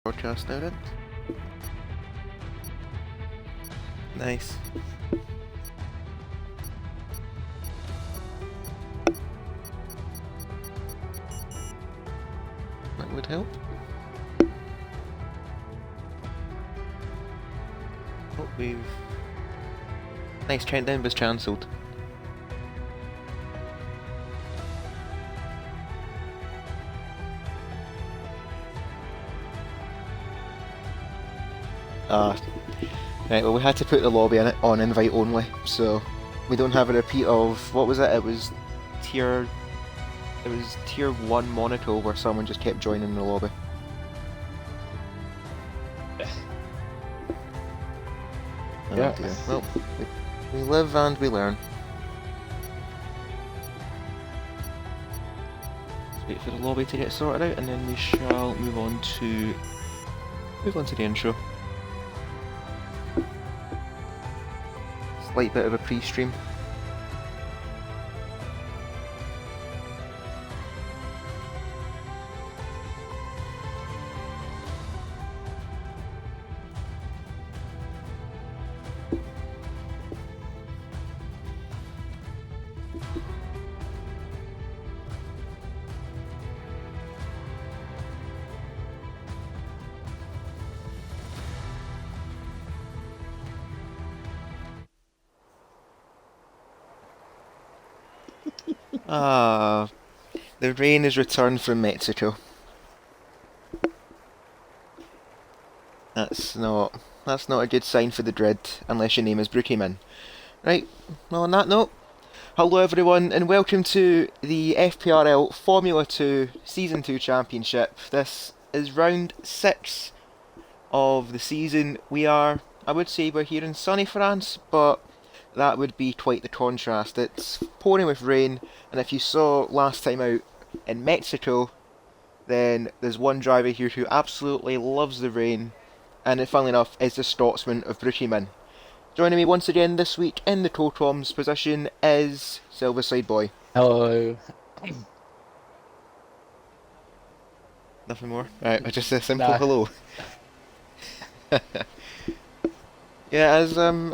Broadcast now then. Nice. That would help. Oh, Nice, countdown was cancelled. Right, well we had to put the lobby in it on invite only, so we don't have a repeat of, what was it? It was tier 1 Monaco where someone just kept joining the lobby. Oh Yeah. dear. Well, we live and we learn. Let's wait for the lobby to get sorted out and then we shall move on to the intro. Slight bit of a pre-stream. Ah, the rain has returned from Mexico. That's not a good sign for the Drid, unless your name is Brookieman. Right, well on that note, hello everyone and welcome to the FPRL Formula 2 Season 2 Championship. This is round 6 of the season. I would say we're here in sunny France, but that would be quite the contrast. It's pouring with rain, and if you saw last time out in Mexico, then there's one driver here who absolutely loves the rain, and funnily enough is the Scotsman of Brookieman. Joining me once again this week in the Totoms position is Silverside Boy. Hello. Nothing more? Right, just a simple No. hello. Yeah,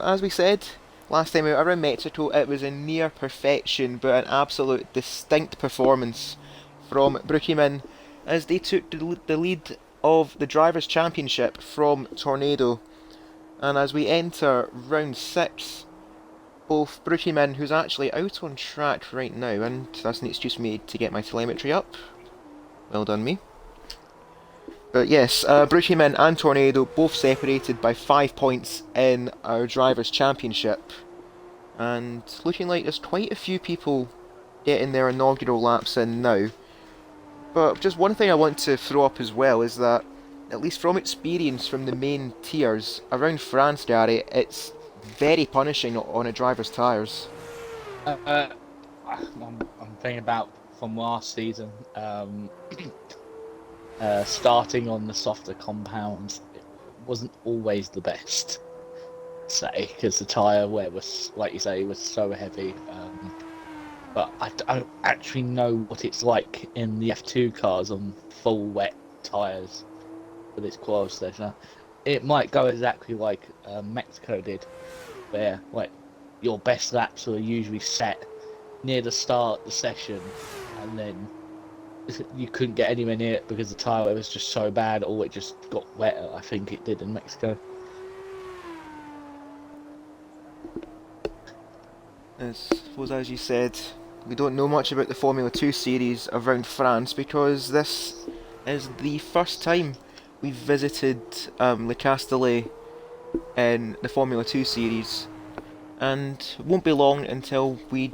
as we said last time out around Mexico, it was a near perfection but an absolute distinct performance from Brookieman as they took the lead of the Drivers' Championship from Tornado. And as we enter round 6, both Brookieman, who's actually out on track right now, and that's an excuse for me to get my telemetry up. Well done me. But yes, Brookieman and Tornado both separated by 5 points in our Drivers' Championship. And looking like there's quite a few people getting their inaugural laps in now. But just one thing I want to throw up as well is that, at least from experience from the main tiers, around France, Gary, it's very punishing on a driver's tyres. I'm thinking about from last season, starting on the softer compounds, it wasn't always the best, say, because the tyre wear was, like you say, was so heavy. But I don't actually know what it's like in the F2 cars on full wet tyres for this qual session. It might go exactly like Mexico did, where like your best laps are usually set near the start of the session, and then you couldn't get anywhere near it because the tyre was just so bad, or it just got wetter. I think it did in Mexico. I suppose, as you said, we don't know much about the Formula 2 series around France because this is the first time we've visited Le Castellet in the Formula 2 series, and it won't be long until we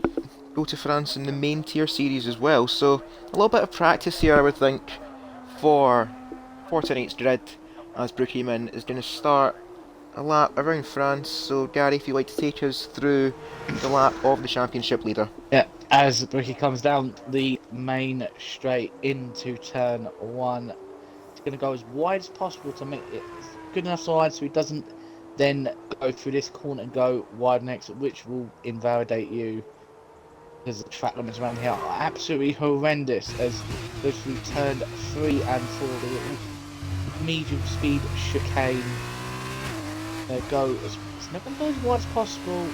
go to France in the main tier series as well, so a little bit of practice here I would think for tonight's Drid, as Brookieman is going to start a lap around France. So Gary, if you'd like to take us through the lap of the championship leader. Yeah, as Ricky comes down the main straight into turn 1, it's going to go as wide as possible to make it good enough wide so he doesn't then go through this corner and go wide next, which will invalidate you because the track limits around here are absolutely horrendous as goes through turn 3 and 4. medium speed chicane. Go as never go as wide as possible.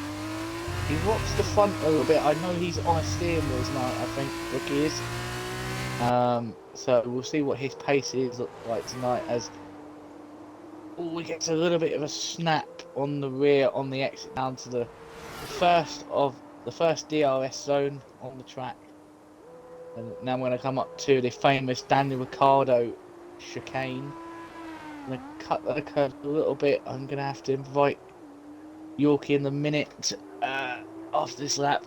He rocks the front a little bit. I know he's on a steering wheel tonight, I think Ricky is. So we'll see what his pace is like tonight as he gets a little bit of a snap on the rear on the exit down to the first DRS zone on the track. And now I'm going to come up to the famous Daniel Ricciardo chicane. I'm going to cut the curve a little bit. I'm going to have to invite Yorkie in the minute after this lap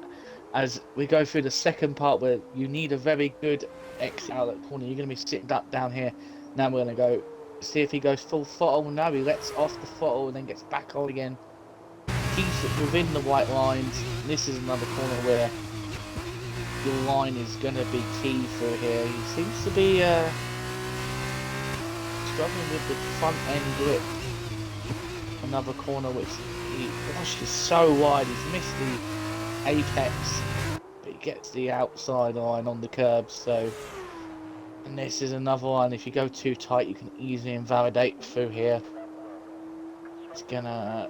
as we go through the second part where you need a very good exit out of that corner. You're going to be sitting up down here. Now we're going to go see if he goes full throttle. No, he lets off the throttle and then gets back on again. Keeps it within the white lines. This is another corner where your line is going to be key through here. He seems to be struggling with the front end grip. Another corner which gosh, is so wide. He's missed the apex, but he gets the outside line on the curb. So, and this is another one. If you go too tight, you can easily invalidate through here. It's gonna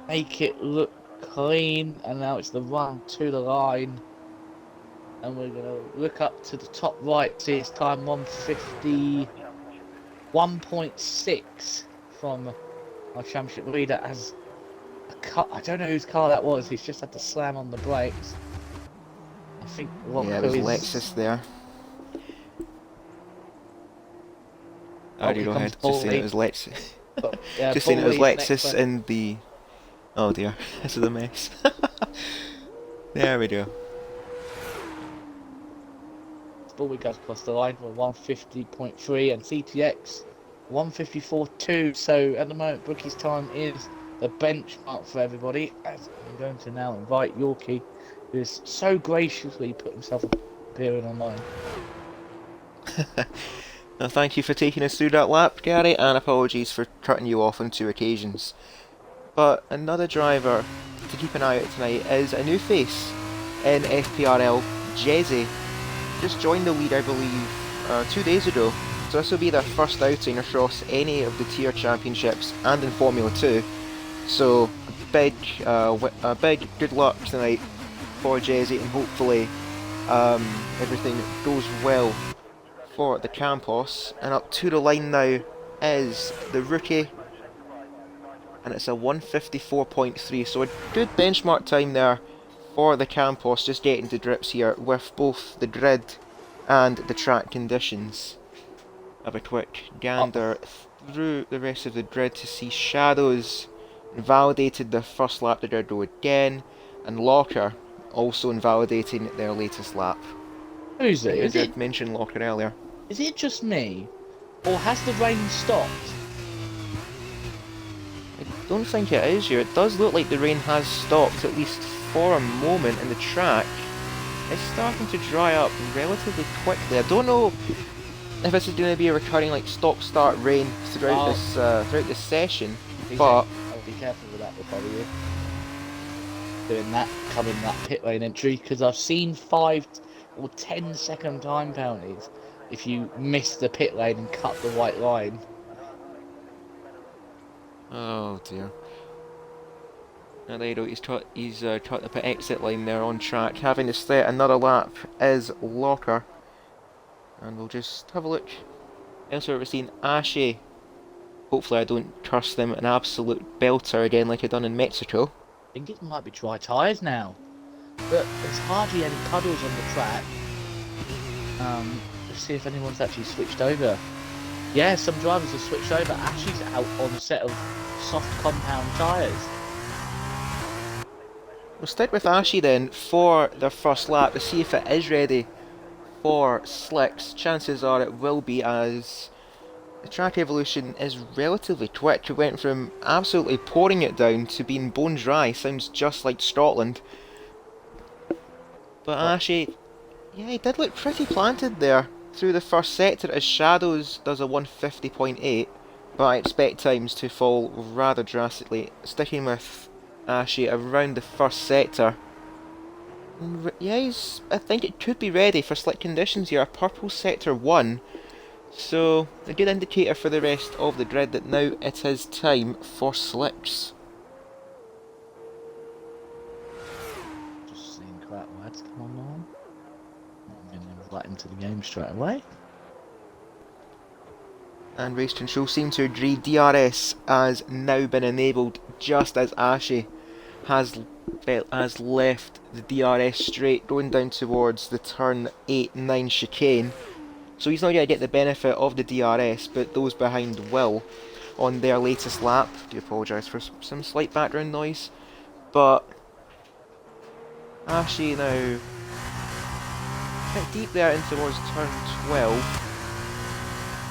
make it look clean, and now it's the run to the line. And we're gonna look up to the top right, see his time 151.6 from our championship leader as a car. I don't know whose car that was. He's just had to slam on the brakes. I think yeah, it was Lexus there. I already know how to say it was Lexus. But, yeah, just saying it was Lexus in the. Oh dear, this is a mess. There we go. Bully goes across the line for 150.3 and CTX 154.2. So at the moment, Brookie's time is the benchmark for everybody. As I'm going to now invite Yorkie, who has so graciously put himself appearing online. Now, thank you for taking us through that lap, Gary, and apologies for cutting you off on 2 occasions. But another driver to keep an eye out tonight is a new face in FPRL, Jezzy. Just joined the lead, I believe, 2 days ago. So this will be their first outing across any of the tier championships and in Formula 2. So a big good luck tonight for Jezzy, and hopefully everything goes well for the Campos. And up to the line now is the rookie, and it's a 154.3, so a good benchmark time there for the Campos, just getting to grips here with both the grid and the track conditions. Have a quick gander through the rest of the grid to see Shadows invalidated their first lap. They did go again, and Locker also invalidating their latest lap. Who's it? I did mention Locker earlier. Is it just me, or has the rain stopped? I don't think it is here. It does look like the rain has stopped, at least for a moment, and the track is starting to dry up relatively quickly. I don't know if this is going to be a recurring like stop-start rain throughout this session, but I'll be careful with that if I were you. Doing that, coming that pit lane entry, because I've seen 5 or 10 second time penalties if you miss the pit lane and cut the white line. oh dear. Now there you go, he's cut the pit exit line there on track. Having to stay another lap is Locker. And we'll just have a look. Elsewhere we're seeing Ashe. Hopefully I don't curse them an absolute belter again like I done in Mexico. I think it might be dry tyres now. But there's hardly any puddles on the track. Let's see if anyone's actually switched over. Yeah, some drivers have switched over. Ashe's out on a set of soft compound tyres. We'll stick with Ashe then for their first lap to see if it is ready for slicks. Chances are it will be, as the track evolution is relatively quick. It went from absolutely pouring it down to being bone dry. Sounds just like Scotland. But Ashe, yeah, he did look pretty planted there through the first sector as Shadows does a 150.8, but I expect times to fall rather drastically. Sticking with Ashe around the first sector. Yeah, I think it could be ready for slick conditions here. A purple sector 1 So, a good indicator for the rest of the grid that now it is time for slicks. Just seeing crap words come online. I'm going to invite into the game straight away. And Race Control seem to agree DRS has now been enabled just as Ashy has left the DRS straight going down towards the turn 8-9 chicane. So he's not going to get the benefit of the DRS, but those behind will on their latest lap. I do apologise for some slight background noise. But Ashy now a bit deep there in towards turn 12.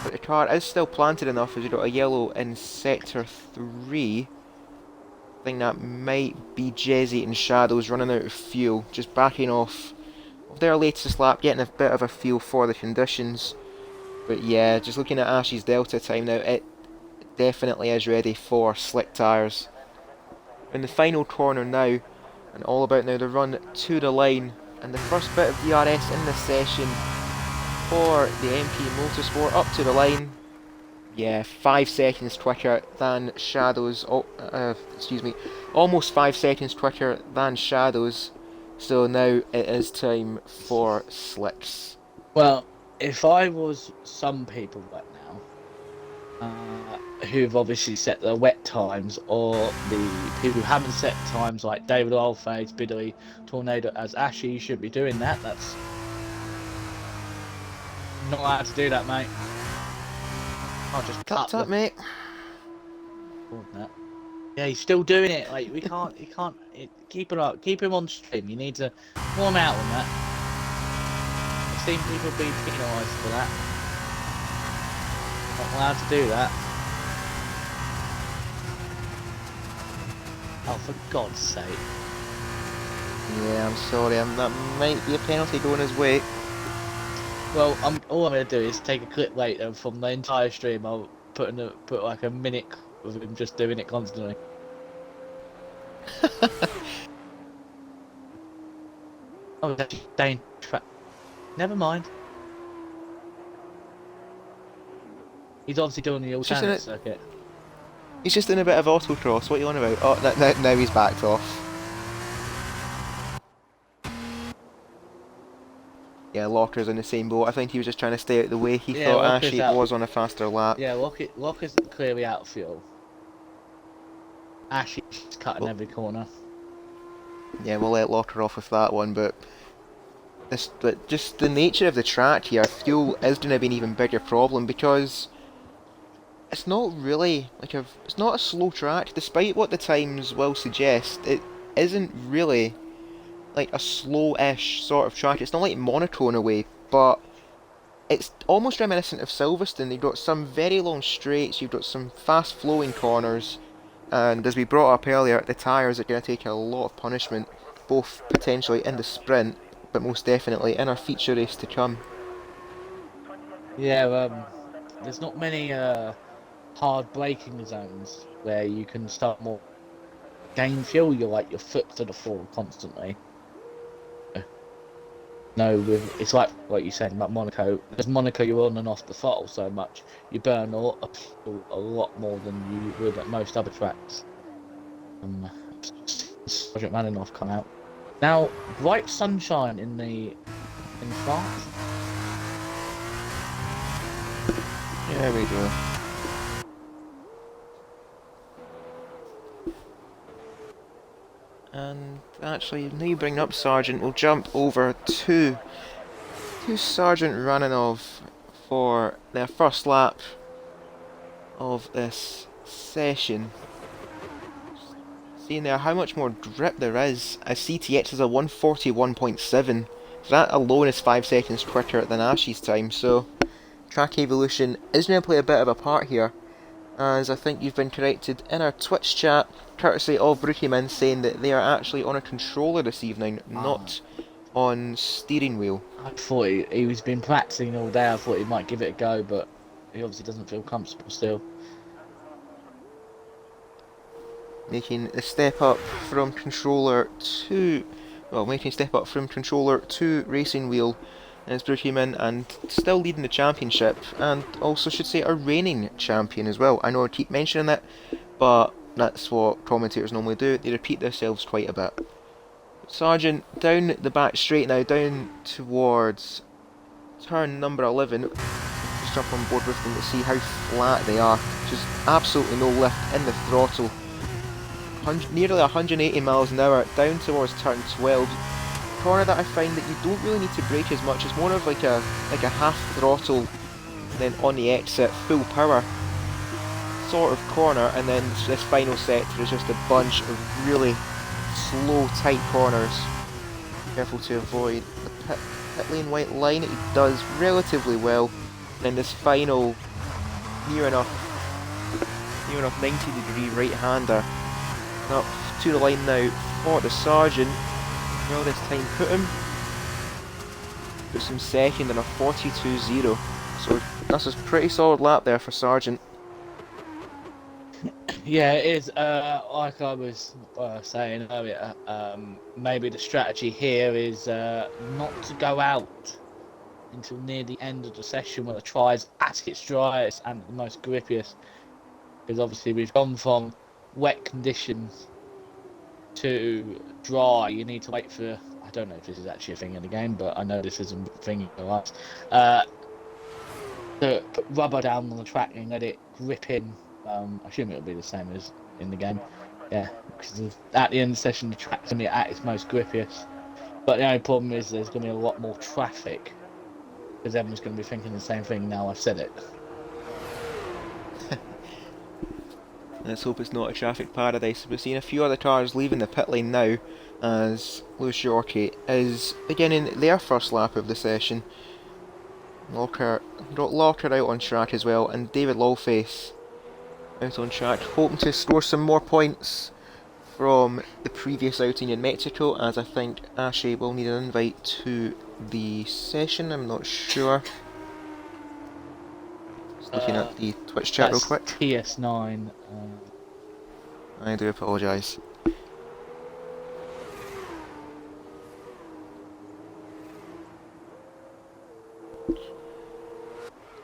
But the car is still planted enough as you've got a yellow in sector 3. I think that might be Jezzy and Shadows running out of fuel, just backing off of their latest lap, getting a bit of a feel for the conditions. But yeah, just looking at Ashy's Delta time now, it definitely is ready for slick tyres. In the final corner now, and all about now the run to the line, and the first bit of DRS in this session for the MP Motorsport up to the line. Yeah, 5 seconds quicker than Shadows. Excuse me, almost 5 seconds quicker than Shadows. So now it is time for slicks. Well, if I was some people right now, who've obviously set their wet times, or the people who haven't set times like David Oldface, Bidley, Tornado as Ashy, you should be doing that. That's not allowed to do that, mate. I'll just cut Tut, mate. that. Yeah, he's still doing it. Like we can't. He can't. Keep it up. Keep him on stream. You need to warm out on that. I've seen people being penalised for that. Not allowed to do that. Oh, for God's sake. Yeah, I'm sorry. That might be a penalty going his way. Well, all I'm going to do is take a clip later from the entire stream. I'll put like a minute of him just doing it constantly. Oh, that's dangerous. Never mind. He's obviously doing the alternate circuit. He's just in a bit of autocross. What are you on about? Oh, now he's backed off. Yeah, Locker's in the same boat. I think he was just trying to stay out of the way. He thought Ashy was on a faster lap. Yeah, Locker's clearly out of fuel. Ashy's cutting every corner. Yeah, we'll let Locker off with that one, but just the nature of the track here, fuel is going to be an even bigger problem because it's not really it's not a slow track, despite what the times will suggest. It isn't really like a slow-ish sort of track. It's not like Monaco in a way, but it's almost reminiscent of Silverstone. You've got some very long straights, you've got some fast-flowing corners, and as we brought up earlier, the tyres are going to take a lot of punishment, both potentially in the sprint, but most definitely in our feature race to come. Yeah, there's not many hard braking zones where you can start more gain fuel. You're like your foot to the floor constantly. No, it's like what you said about Monaco. Because Monaco, you're on and off the throttle so much, you burn a lot more than you would at most other tracks. Sergeant Maninoff come out now. Bright sunshine in France. There we go. And actually, now you bring up Sergeant, we'll jump over to Sergeant Rananov for their first lap of this session. Seeing there how much more grip there is, as CTX is a 141.7, so that alone is 5 seconds quicker than Ashy's time, so track evolution is going to play a bit of a part here, as I think you've been corrected in our Twitch chat, courtesy of Brookieman, saying that they are actually on a controller this evening, not on steering wheel. I thought he was been practicing all day. I thought he might give it a go, but he obviously doesn't feel comfortable still. Making the step up from controller to racing wheel as Brookieman and still leading the championship, and also should say a reigning champion as well. I know I keep mentioning it, but that's what commentators normally do. They repeat themselves quite a bit. Sargent down the back straight now, down towards turn number 11. Just jump on board with them to see how flat they are. Just absolutely no lift in the throttle. Nearly 180 miles an hour down towards turn 12. Corner that I find that you don't really need to brake as much. It's more of like a half throttle, then on the exit, full power sort of corner, and then this final sector is just a bunch of really slow, tight corners. Careful to avoid the pit lane white line. It does relatively well. And then this final near enough 90-degree right-hander up to the line now for the Sargent. Well, this time puts him second in a 42.0. So that's a pretty solid lap there for Sargent. Yeah, it is. Like I was saying earlier, maybe the strategy here is not to go out until near the end of the session when the try is at its driest and the most grippiest. Because obviously we've gone from wet conditions to dry. You need to wait for, I don't know if this is actually a thing in the game, but I know this isn't a thing in us, to put rubber down on the track and let it grip in. I assume it'll be the same as in the game. Yeah, because at the end of the session the track's going to be at its most grippiest. But the only problem is there's going to be a lot more traffic, because everyone's going to be thinking the same thing now I've said it. Let's hope it's not a traffic paradise. We're seeing a few other cars leaving the pit lane now, as Lewis Yorkie is beginning their first lap of the session. Locker out on track as well, and David Lawface out on track, hoping to score some more points from the previous outing in Mexico, as I think Ashe will need an invite to the session. I'm not sure. Just looking at the Twitch chat real quick. TS9. I do apologise.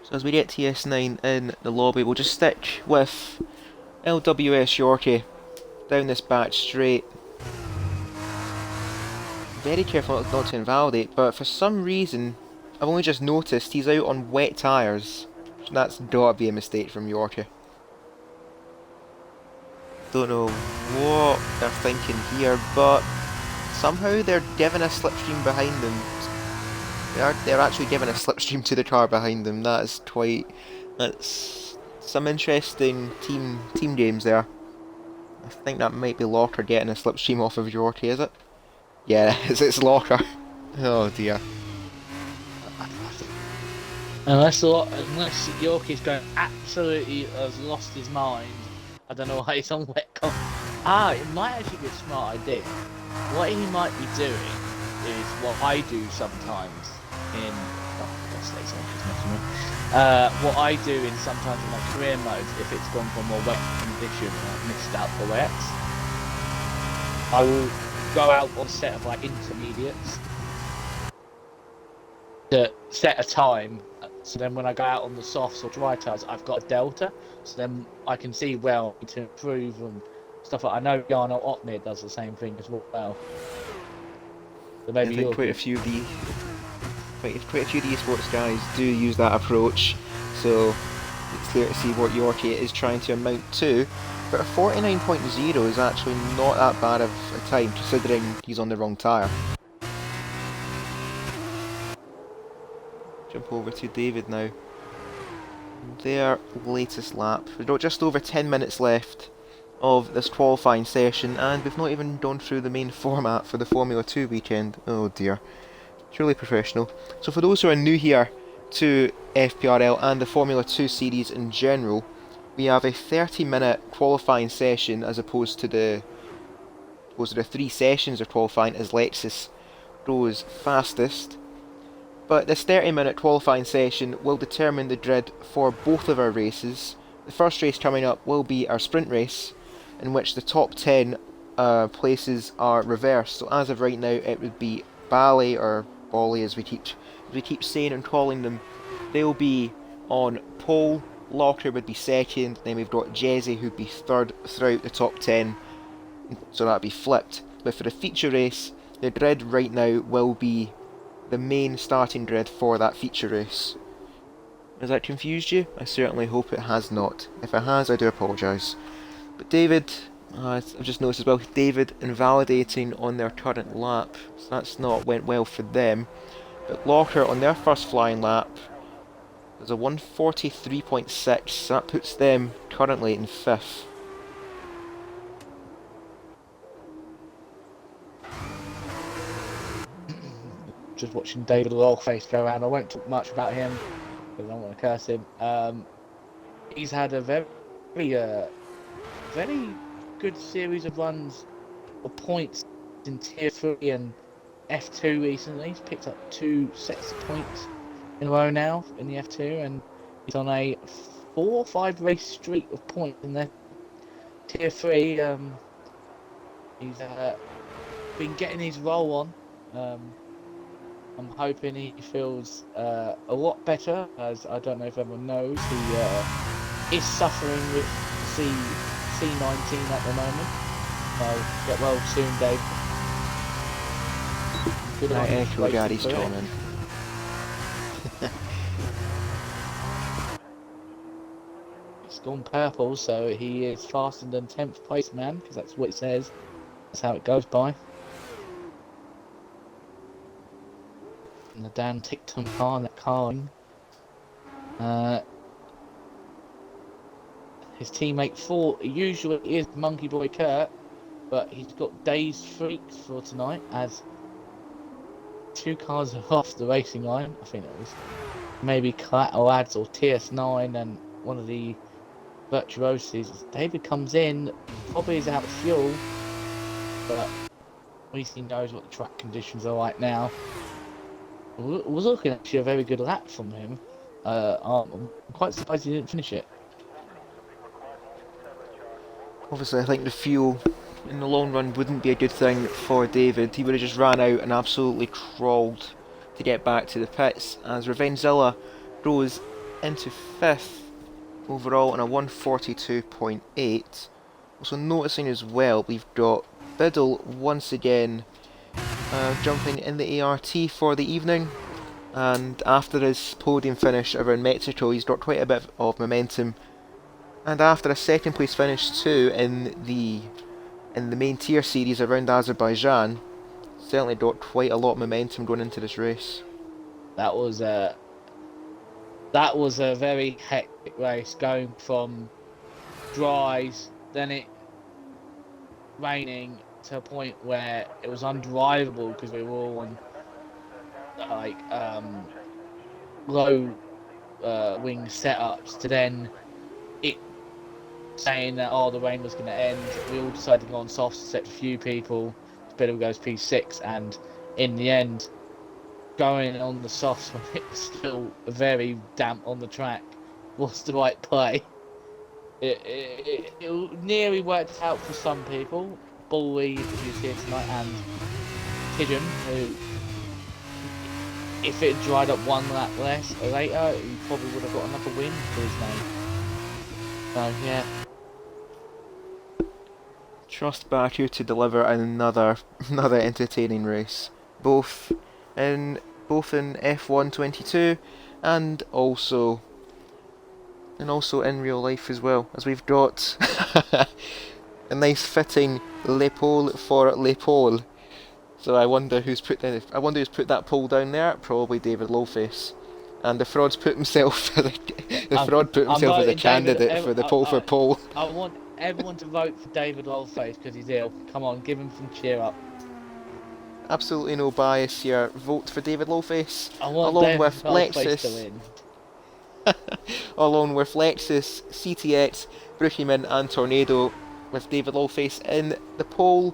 So as we get TS9 in the lobby, we'll just stick with LWS Yorkie down this back straight. Very careful not to invalidate, but for some reason I've only just noticed he's out on wet tyres. That's gotta be a mistake from Yorkie. Don't know what they're thinking here, but somehow they're giving a slipstream behind them. They're actually giving a slipstream to the car behind them. That's some interesting team games there. I think that might be Locker getting a slipstream off of Yorkie, is it? Yeah, it's Locker. Oh dear. Unless Yorkie's going absolutely has lost his mind. I don't know why he's on wet con. It might actually be a smart idea. What he might be doing is what I do sometimes in what I do in sometimes in my career mode, if it's gone from a wet condition and I've missed out the wets, I will go out on a set of like intermediates to set a time, so then when I go out on the softs or dry tyres I've got a delta, so then I can see well to improve and stuff like I know Jarno Otmir does the same thing as well. So maybe I think quite a few of the esports guys do use that approach, so it's clear to see what Yorkie is trying to amount to. But a 49.0 is actually not that bad of a time, considering he's on the wrong tyre. Jump over to David now. Their latest lap. We've got just over 10 minutes left of this qualifying session, and we've not even gone through the main format for the Formula 2 weekend. Oh dear. Truly professional. So for those who are new here to FPRL and the Formula 2 series in general, we have a 30-minute qualifying session as opposed to the 3 sessions of qualifying as Lexus goes fastest. But this 30-minute qualifying session will determine the grid for both of our races. The first race coming up will be our sprint race, in which the top 10 places are reversed. So as of right now, it would be Bali, or Bali as we keep we keep saying and calling them, they'll be on pole. Locker would be second, then we've got Jezzy who'd be third throughout the top 10, so that'd be flipped. But for the feature race, the grid right now will be the main starting grid for that feature race. Has that confused you? I certainly hope it has not. If it has, I do apologise. But David, I've just noticed as well, David invalidating on their current lap, so that's not went well for them. But Locker on their first flying lap, there's a 143.6, so that puts them currently in 5th. Just watching David Longface go around. I won't talk much about him because I don't want to curse him. He's had a very good series of runs or points in Tier 3 and F2 recently. He's picked up 2 sets of points in a row now in the F2, and he's on a 4 or 5 race streak of points in the Tier 3. He's been getting his roll on. I'm hoping he feels a lot better, as I don't know if everyone knows, he is suffering with C19 at the moment. So get well soon, Dave. Good I luck echo Gary's for it. comment. It's gone purple, so he is faster than 10th place man, because that's what it says. That's how it goes by. And the Dan Tickton car, that carring. His teammate 4 usually is Monkey Boy Kurt, but he's got dazed freaks for tonight, as 2 cars are off the racing line. I think it was maybe Collateral Ads or TS9 and one of the Virtuoses. David comes in, probably is out of fuel, but at least he knows what the track conditions are like now. Was looking actually a very good lap from him. I'm quite surprised he didn't finish it. Obviously, I think the fuel in the long run wouldn't be a good thing for David. He would have just ran out and absolutely crawled to get back to the pits, as Revengezilla goes into 5th overall on a 142.8. Also noticing as well, we've got Biddle once again jumping in the ART for the evening, and after his podium finish around Mexico, he's got quite a bit of momentum. And after a second place finish too in the main tier series around Azerbaijan, certainly got quite a lot of momentum going into this race. That was a very hectic race, going from dries, then it raining, to a point where it was undrivable because we were all on like low wing setups, to then it saying that the rain was going to end. We all decided to go on softs except a few people. Biddle goes P6, and in the end, going on the softs when it was still very damp on the track was the right play. It nearly worked out for some people. Bully, who's here tonight, and Pigeon, who, if it dried up one lap less or later, he probably would have got another win for his name. So yeah. Trust Baku to deliver another entertaining race, both in F1 22 and also in real life as well, as we've got a nice fitting l'épaule for l'épaule. So I wonder who's put that poll down there. Probably David Lowface. And the fraud's put himself as a candidate for the poll for pole. I want everyone to vote for David Lowface because he's ill. Come on, give him some cheer up. Absolutely no bias here. Vote for David Lowface. Along with Lexus, CTX, Brookieman and Tornado, with David Lowface in the poll.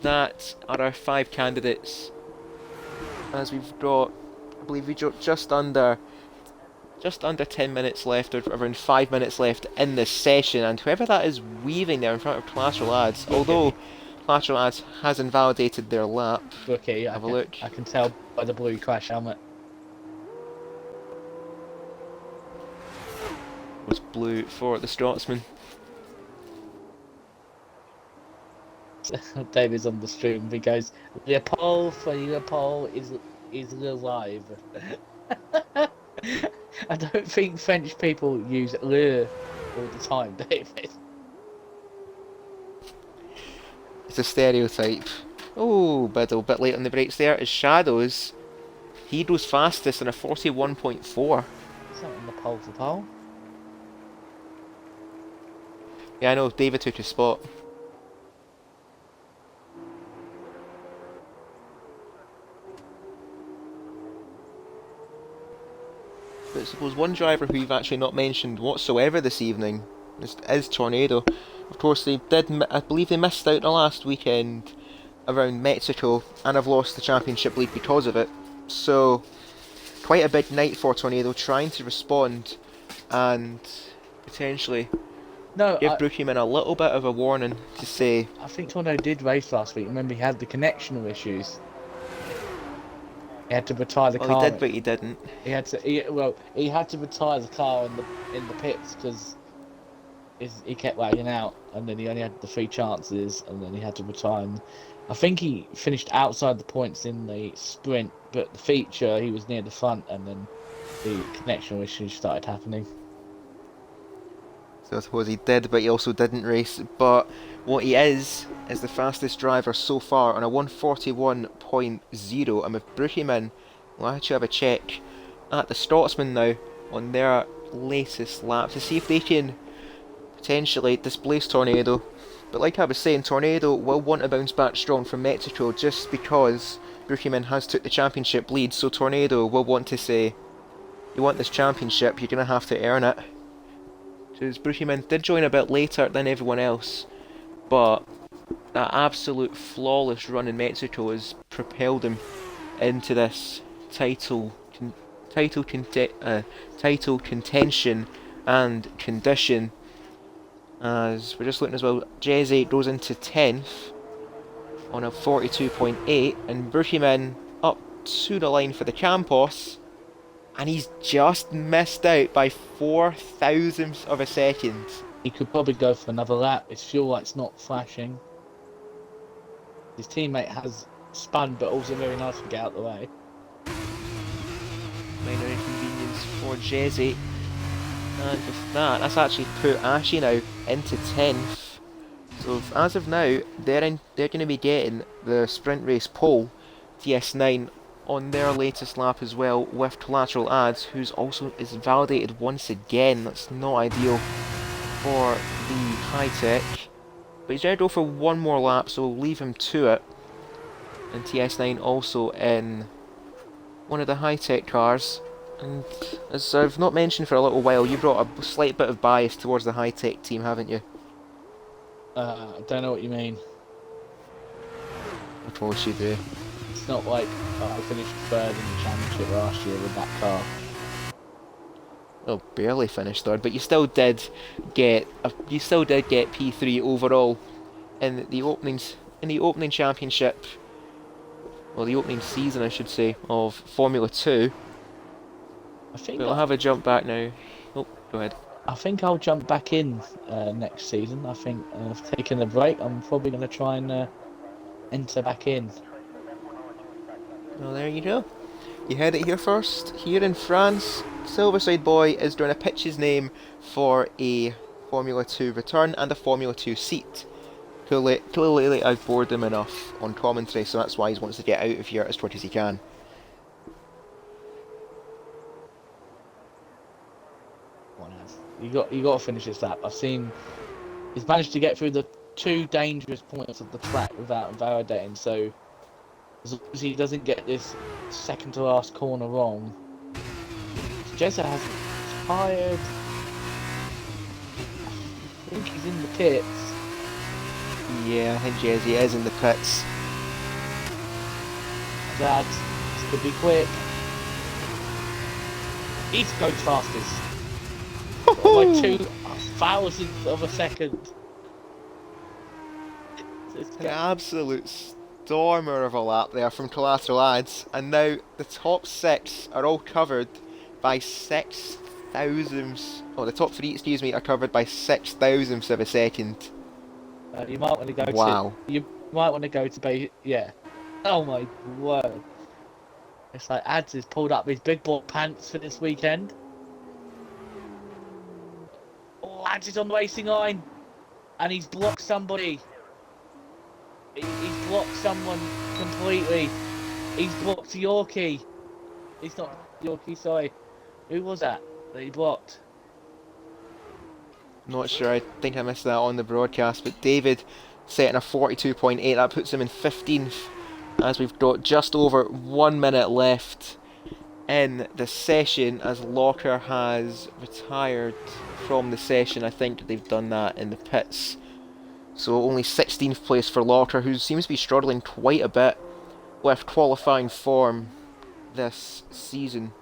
That are our 5 candidates. As we've got, I believe we got just under 10 minutes left, or around 5 minutes left in this session, and whoever that is weaving there in front of Collateral Ads, although Collateral Ads has invalidated their lap. Rookie, have a look. I can tell by the blue crash helmet. blue for the Scotsman. David's on the stream. He goes, "Leopold for Leopold is alive." I don't think French people use le all the time, David. It's a stereotype. Oh, Biddle, bit late on the brakes there. As Shadows, he goes fastest in a 41.4. It's not on the pole for pole. Yeah, I know, David took his spot. But I suppose one driver who you've actually not mentioned whatsoever this evening is Tornado. Of course, I believe they missed out the last weekend around Mexico, and have lost the championship lead because of it. So, quite a big night for Tornado, trying to respond and potentially give Brookieman a little bit of a warning to say... I think Tornado did race last week. Remember, he had the connectional issues. He had to retire the car. Well, he did, but he didn't. He had to retire the car in the pits because he kept lagging out, and then he only had the 3 chances, and then he had to retire. And I think he finished outside the points in the sprint, but the feature he was near the front, and then the connectional issues started happening. So I suppose he did, but he also didn't race. But what he is the fastest driver so far on a 141.0. And with Brookieman, we'll actually have a check at the Scotsman now on their latest lap to see if they can potentially displace Tornado. But like I was saying, Tornado will want to bounce back strong from Mexico just because Brookieman has took the championship lead. So Tornado will want to say, you want this championship, you're going to have to earn it. Because Brookieman did join a bit later than everyone else, but that absolute flawless run in Mexico has propelled him into this title contention and condition. As we're just looking as well, Jesse goes into 10th on a 42.8, and Brookieman up to the line for the Campos. And he's just missed out by 4 thousandths of a second. He could probably go for another lap. His fuel light's not flashing. His teammate has spun, but also very nice to get out of the way. Minor inconvenience for Jesse. And with that, that's actually put Ashy now into 10th. So as of now, they're going to be getting the sprint race pole, TS9, on their latest lap as well, with Collateral Ads, who's also is validated once again. That's not ideal for the high-tech, but he's going to go for one more lap, so we'll leave him to it. And TS9 also in one of the high-tech cars. And as I've not mentioned for a little while, you brought a slight bit of bias towards the high-tech team, haven't you? I don't know what you mean. Of course you do. It's not like I finished 3rd in the championship last year with that car. Well, barely finished 3rd, but you still did get P3 overall in the opening championship. Well, the opening season, I should say, of Formula 2. I think We'll have a jump back now. Oh, go ahead. I think I'll jump back in next season. I think I've taken a break. I'm probably going to try and enter back in. Well, there you go. You heard it here first. Here in France, Silverside Boy is going to pitch his name for a Formula 2 return and a Formula 2 seat. Clearly I've bored him enough on commentary, so that's why he wants to get out of here as quick as he can. You got to finish this lap. I've seen he's managed to get through the 2 dangerous points of the track without validating, so as long as he doesn't get this second to last corner wrong. Jessa has tired. I think he's in the pits. Yeah, I think Jesse is in the pits. That could be quick. He goes fastest. By 2 thousandths of a second. An absolute stormer of a lap there from Collateral Ads, and now the top 6 are all covered by 6 thousandths, oh, the top three, excuse me, are covered by 6 thousandths of a second. You might want to go to. Wow. You might want to go to yeah. Oh my word! It's like Ads has pulled up his big boy pants for this weekend. Oh, Ads is on the racing line, and he's blocked somebody. He's blocked someone completely. He's blocked Yorkie. He's not Yorkie, sorry. Who was that he blocked? Not sure, I think I missed that on the broadcast, but David setting a 42.8, that puts him in 15th, as we've got just over 1 minute left in the session, as Locker has retired from the session. I think they've done that in the pits. So only 16th place for Locker, who seems to be struggling quite a bit with qualifying form this season.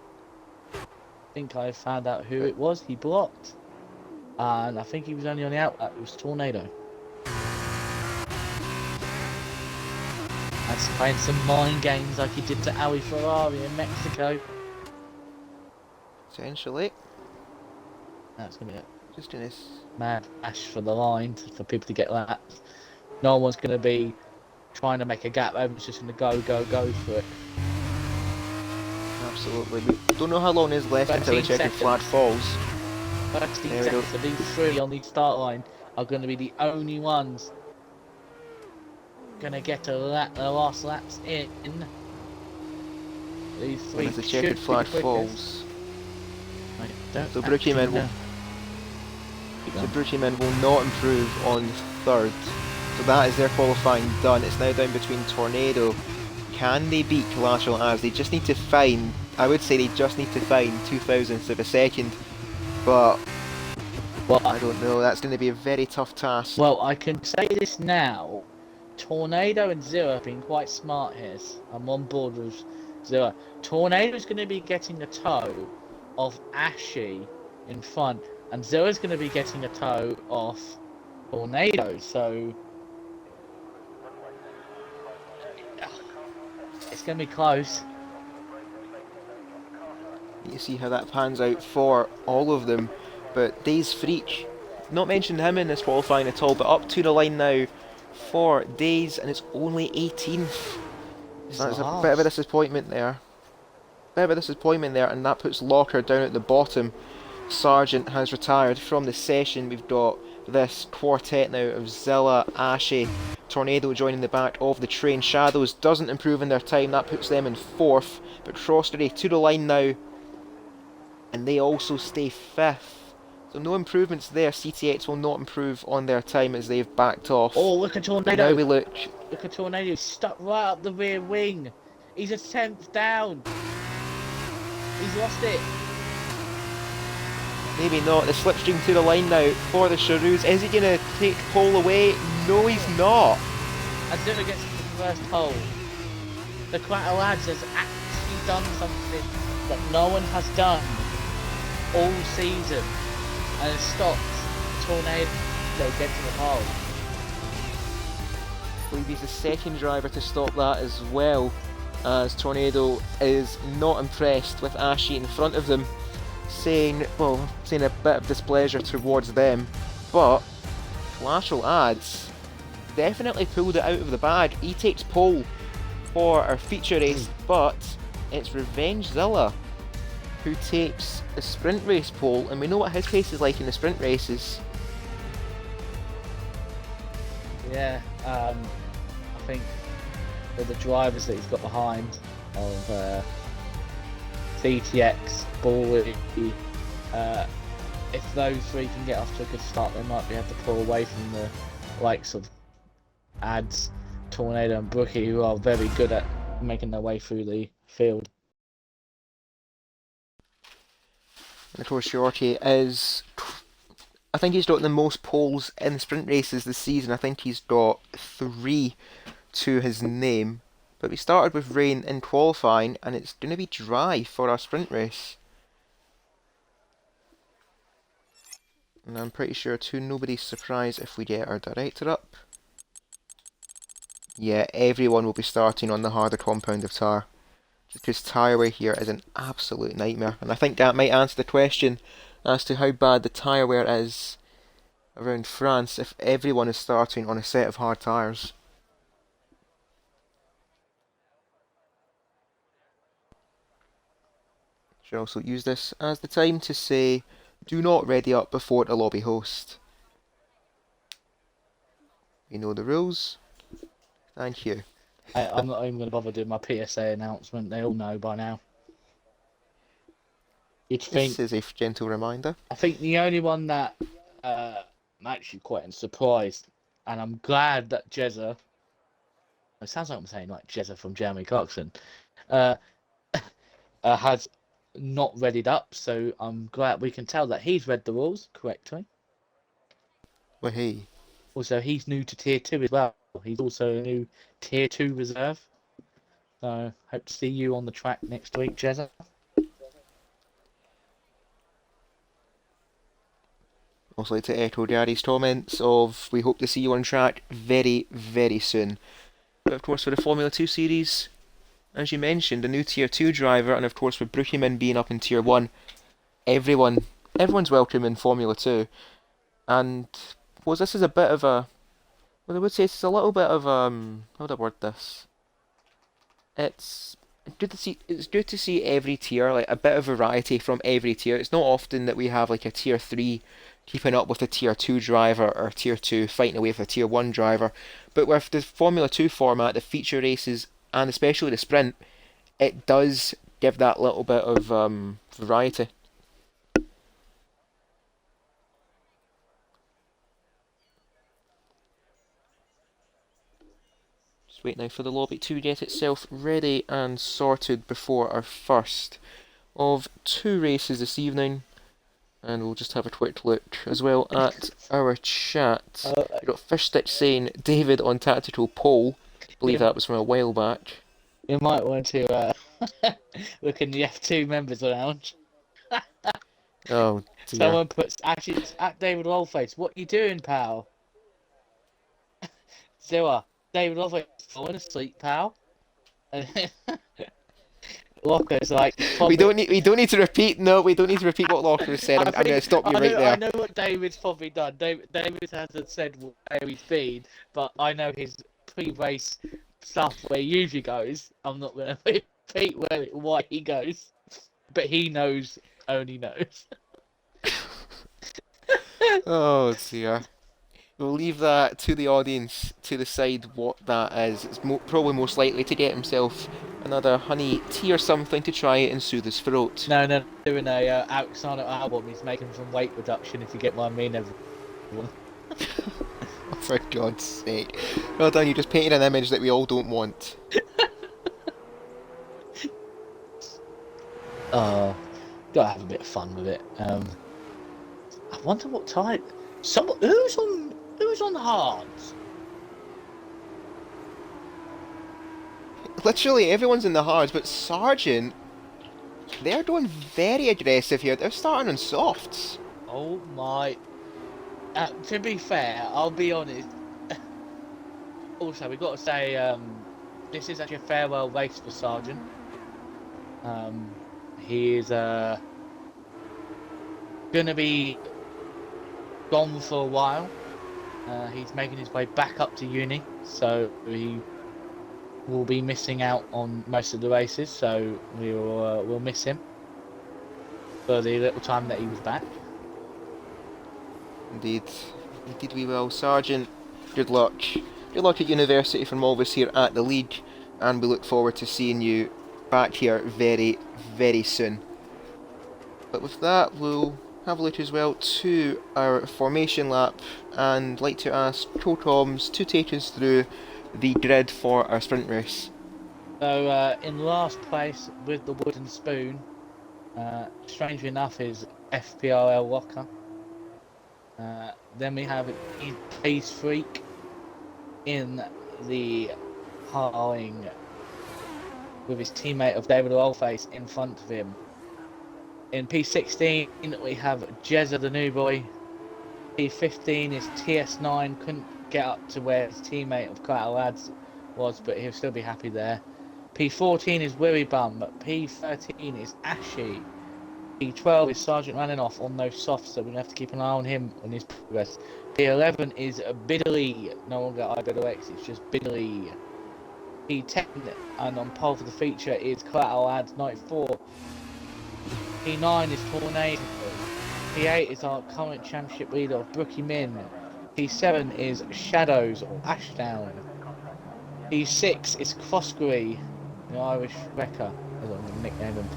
I think I found out who it was he blocked. And I think he was only on the outlet. It was Tornado. That's playing some mind games like he did to Audi Ferrari in Mexico. Essentially. That's going to be a Just in this mad dash for the line for people to get laps. No one's going to be trying to make a gap. Everyone's just going to go for it. Absolutely. We don't know how long is left until the checkered flag falls. 13 seconds. So these three on the start line are going to be the only ones going to get their last laps in. These three. As the checkered flag falls, the Brookiemen will not improve on third. So that is their qualifying done. It's now down between Tornado. Can they beat Collateral As? They just need to find, I would say they just need to find 2 thousandths of a second. But, well, I don't know, that's going to be a very tough task. Well, I can say this now. Tornado and Zero have been quite smart here. I'm on board with Zero. Tornado's going to be getting a tow of Ashy in front, and Zero's going to be getting a tow off Tornado, so it's going to be close. You see how that pans out for all of them. But Days Freak, not mentioned him in this qualifying at all, but up to the line now for Days, and it's only 18th. So that's a bit of a disappointment there. And that puts Locker down at the bottom. Sargent has retired from the session. We've got this quartet now of Zilla, Ashy, Tornado joining the back of the train. Shadows doesn't improve in their time, that puts them in 4th. But Crossbury to the line now, and they also stay 5th. So no improvements there. CTX will not improve on their time as they've backed off. Oh, look at Tornado. But now we look. Look at Tornado, he's stuck right up the rear wing. He's a 10th down. He's lost it. Maybe not. The slipstream to the line now for the Charoos. Is he going to take pole away? No, he's not. Azura gets to the first hole. The Quattro Lads has actually done something that no one has done all season, and it stopped Tornado getting the pole. I believe he's the second driver to stop that as well, as Tornado is not impressed with Ashy in front of them, saying a bit of displeasure towards them. But Collateral Ads definitely pulled it out of the bag. He takes pole for our feature race, but it's Revenge Zilla who takes the sprint race pole, and we know what his pace is like in the sprint races. Yeah, I think for the drivers that he's got behind of CTX, Bully, if those three can get off to a good start, they might be able to pull away from the likes of Ads, Tornado and Brookie, who are very good at making their way through the field. And of course Yorkie is, I think he's got the most poles in the sprint races this season. I think he's got 3 to his name. But we started with rain in qualifying, and it's going to be dry for our sprint race. And I'm pretty sure to nobody's surprise if we get our director up. Yeah, everyone will be starting on the harder compound of tar. Just because tyre wear here is an absolute nightmare. And I think that might answer the question as to how bad the tyre wear is around France if everyone is starting on a set of hard tyres. Should also use this as the time to say, do not ready up before the lobby host. You know the rules. Thank you. I'm not even going to bother doing my PSA announcement. They all know by now. You'd think. This is a gentle reminder. I think the only one that I'm actually quite surprised, and I'm glad that Jezza. It sounds like I'm saying like Jezza from Jeremy Clarkson. Has not readied up, so I'm glad we can tell that he's read the rules correctly. Well, hey. Also, he's new to Tier 2 as well. He's also a new Tier 2 reserve. So, hope to see you on the track next week, Jezza. Also like to echo Gary's comments of, we hope to see you on track very, very soon. But of course for the Formula 2 series, as you mentioned, a new Tier 2 driver, and of course with Brookieman being up in Tier 1, everyone's welcome in Formula 2. And this is a bit of a, well, I would say it's a little bit of how do I word this? It's good to see every tier, like a bit of variety from every tier. It's not often that we have like a Tier 3 keeping up with a Tier 2 driver, or Tier 2 fighting away with a Tier 1 driver. But with the Formula 2 format, the feature races, and especially the sprint, it does give that little bit of variety. Just wait now for the lobby to get itself ready and sorted before our first of 2 races this evening. And we'll just have a quick look as well at our chat. We've got Fishstitch saying David on tactical pole. I believe that was from a while back. You might want to look in the F2 members lounge. Oh dear. Someone puts, actually, it's at David Wallface. What you doing, pal? Zilla, David Wallface, falling asleep, pal. And Locker's like, we don't need to repeat. No, we don't need to repeat what Locker said. I'm going to stop you right there. I know what David's probably done. David hasn't said where he's been, but I know his pre-race stuff where he usually goes. I'm not going to repeat why he goes, but he knows. Only knows. Oh dear. We'll leave that to the audience to decide what that is. It's probably most likely to get himself another honey tea or something to try and soothe his throat. No, doing a Alexander album. He's making some weight reduction. If you get what I mean, everyone. For God's sake! Well done. You just painted an image that we all don't want. Gotta have a bit of fun with it. I wonder what type. Who's on hards? Literally everyone's in the hards, but Sargent, they're going very aggressive here. They're starting on softs. Oh my! To be fair, I'll be honest. Also, we've got to say this is actually a farewell race for Sargent. He is gonna be gone for a while. He's making his way back up to uni, so he will be missing out on most of the races. So we'll miss him for the little time that he was back. Indeed we will. Sargent, good luck. Good luck at university from all of us here at the league, and we look forward to seeing you back here very, very soon. But with that, we'll have a look as well to our formation lap, and like to ask Toms to take us through the grid for our sprint race. So in last place with the wooden spoon, strangely enough, is FPRL Locker. Then we have Pace Freak in the Harling with his teammate of David Wallface in front of him. In P16 we have Jezza the new boy. P15 is TS9, couldn't get up to where his teammate of Clatter Lads was, but he'll still be happy there. P14 is Willy Bum, P13 is Ashy, P12 is Sergeant Raninoff on those softs, so we're going to have to keep an eye on him on his progress. P11 is Bidley, no longer IWX, it's just Bidley. P10 and on pole for the feature is Collateral Ads 94. P9 is Tornado. P8 is our current championship leader of Brookie Min. P7 is Shadows or Ashdown. P6 is Croskery, the Irish wrecker, as I'm going to nickname him.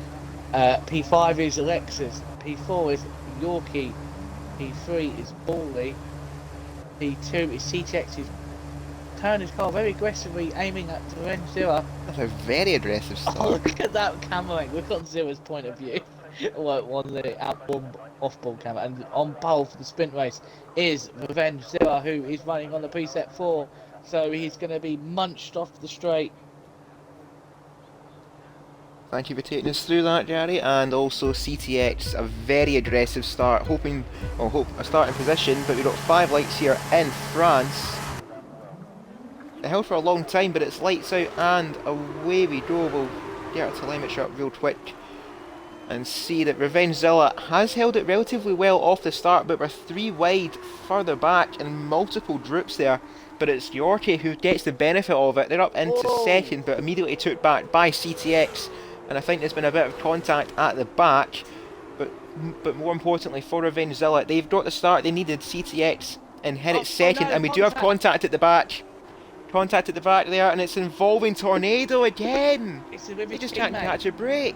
P5 is Alexis. P4 is Yorkie. P3 is Bally. P2 is CTX, who's turned his car very aggressively, aiming at Revenge Zilla. That's a very aggressive Oh, start. look at that camera. Look on Zilla's point of view. Like on the off-board camera. And on pole for the sprint race is Revenge Zilla, who is running on the preset 4. So he's going to be munched off the straight. Thank you for taking us through that, Gary. And also CTX, a very aggressive start, hoping, well, hope a starting position, but we've got 5 lights here in France. They held for a long time, but it's lights out and away we go. We'll get our telemetry up real quick and see that Revenge Zilla has held it relatively well off the start, but we're 3 wide further back and multiple groups there. But it's Yorkie who gets the benefit of it. They're up into second, but immediately took back by CTX. And I think there's been a bit of contact at the back. But more importantly for Revenge Zilla, they've got the start they needed. CTX and hit it second, no, and we do have contact at the back. Contact at the back there, and it's involving Tornado again. They just can't catch a break.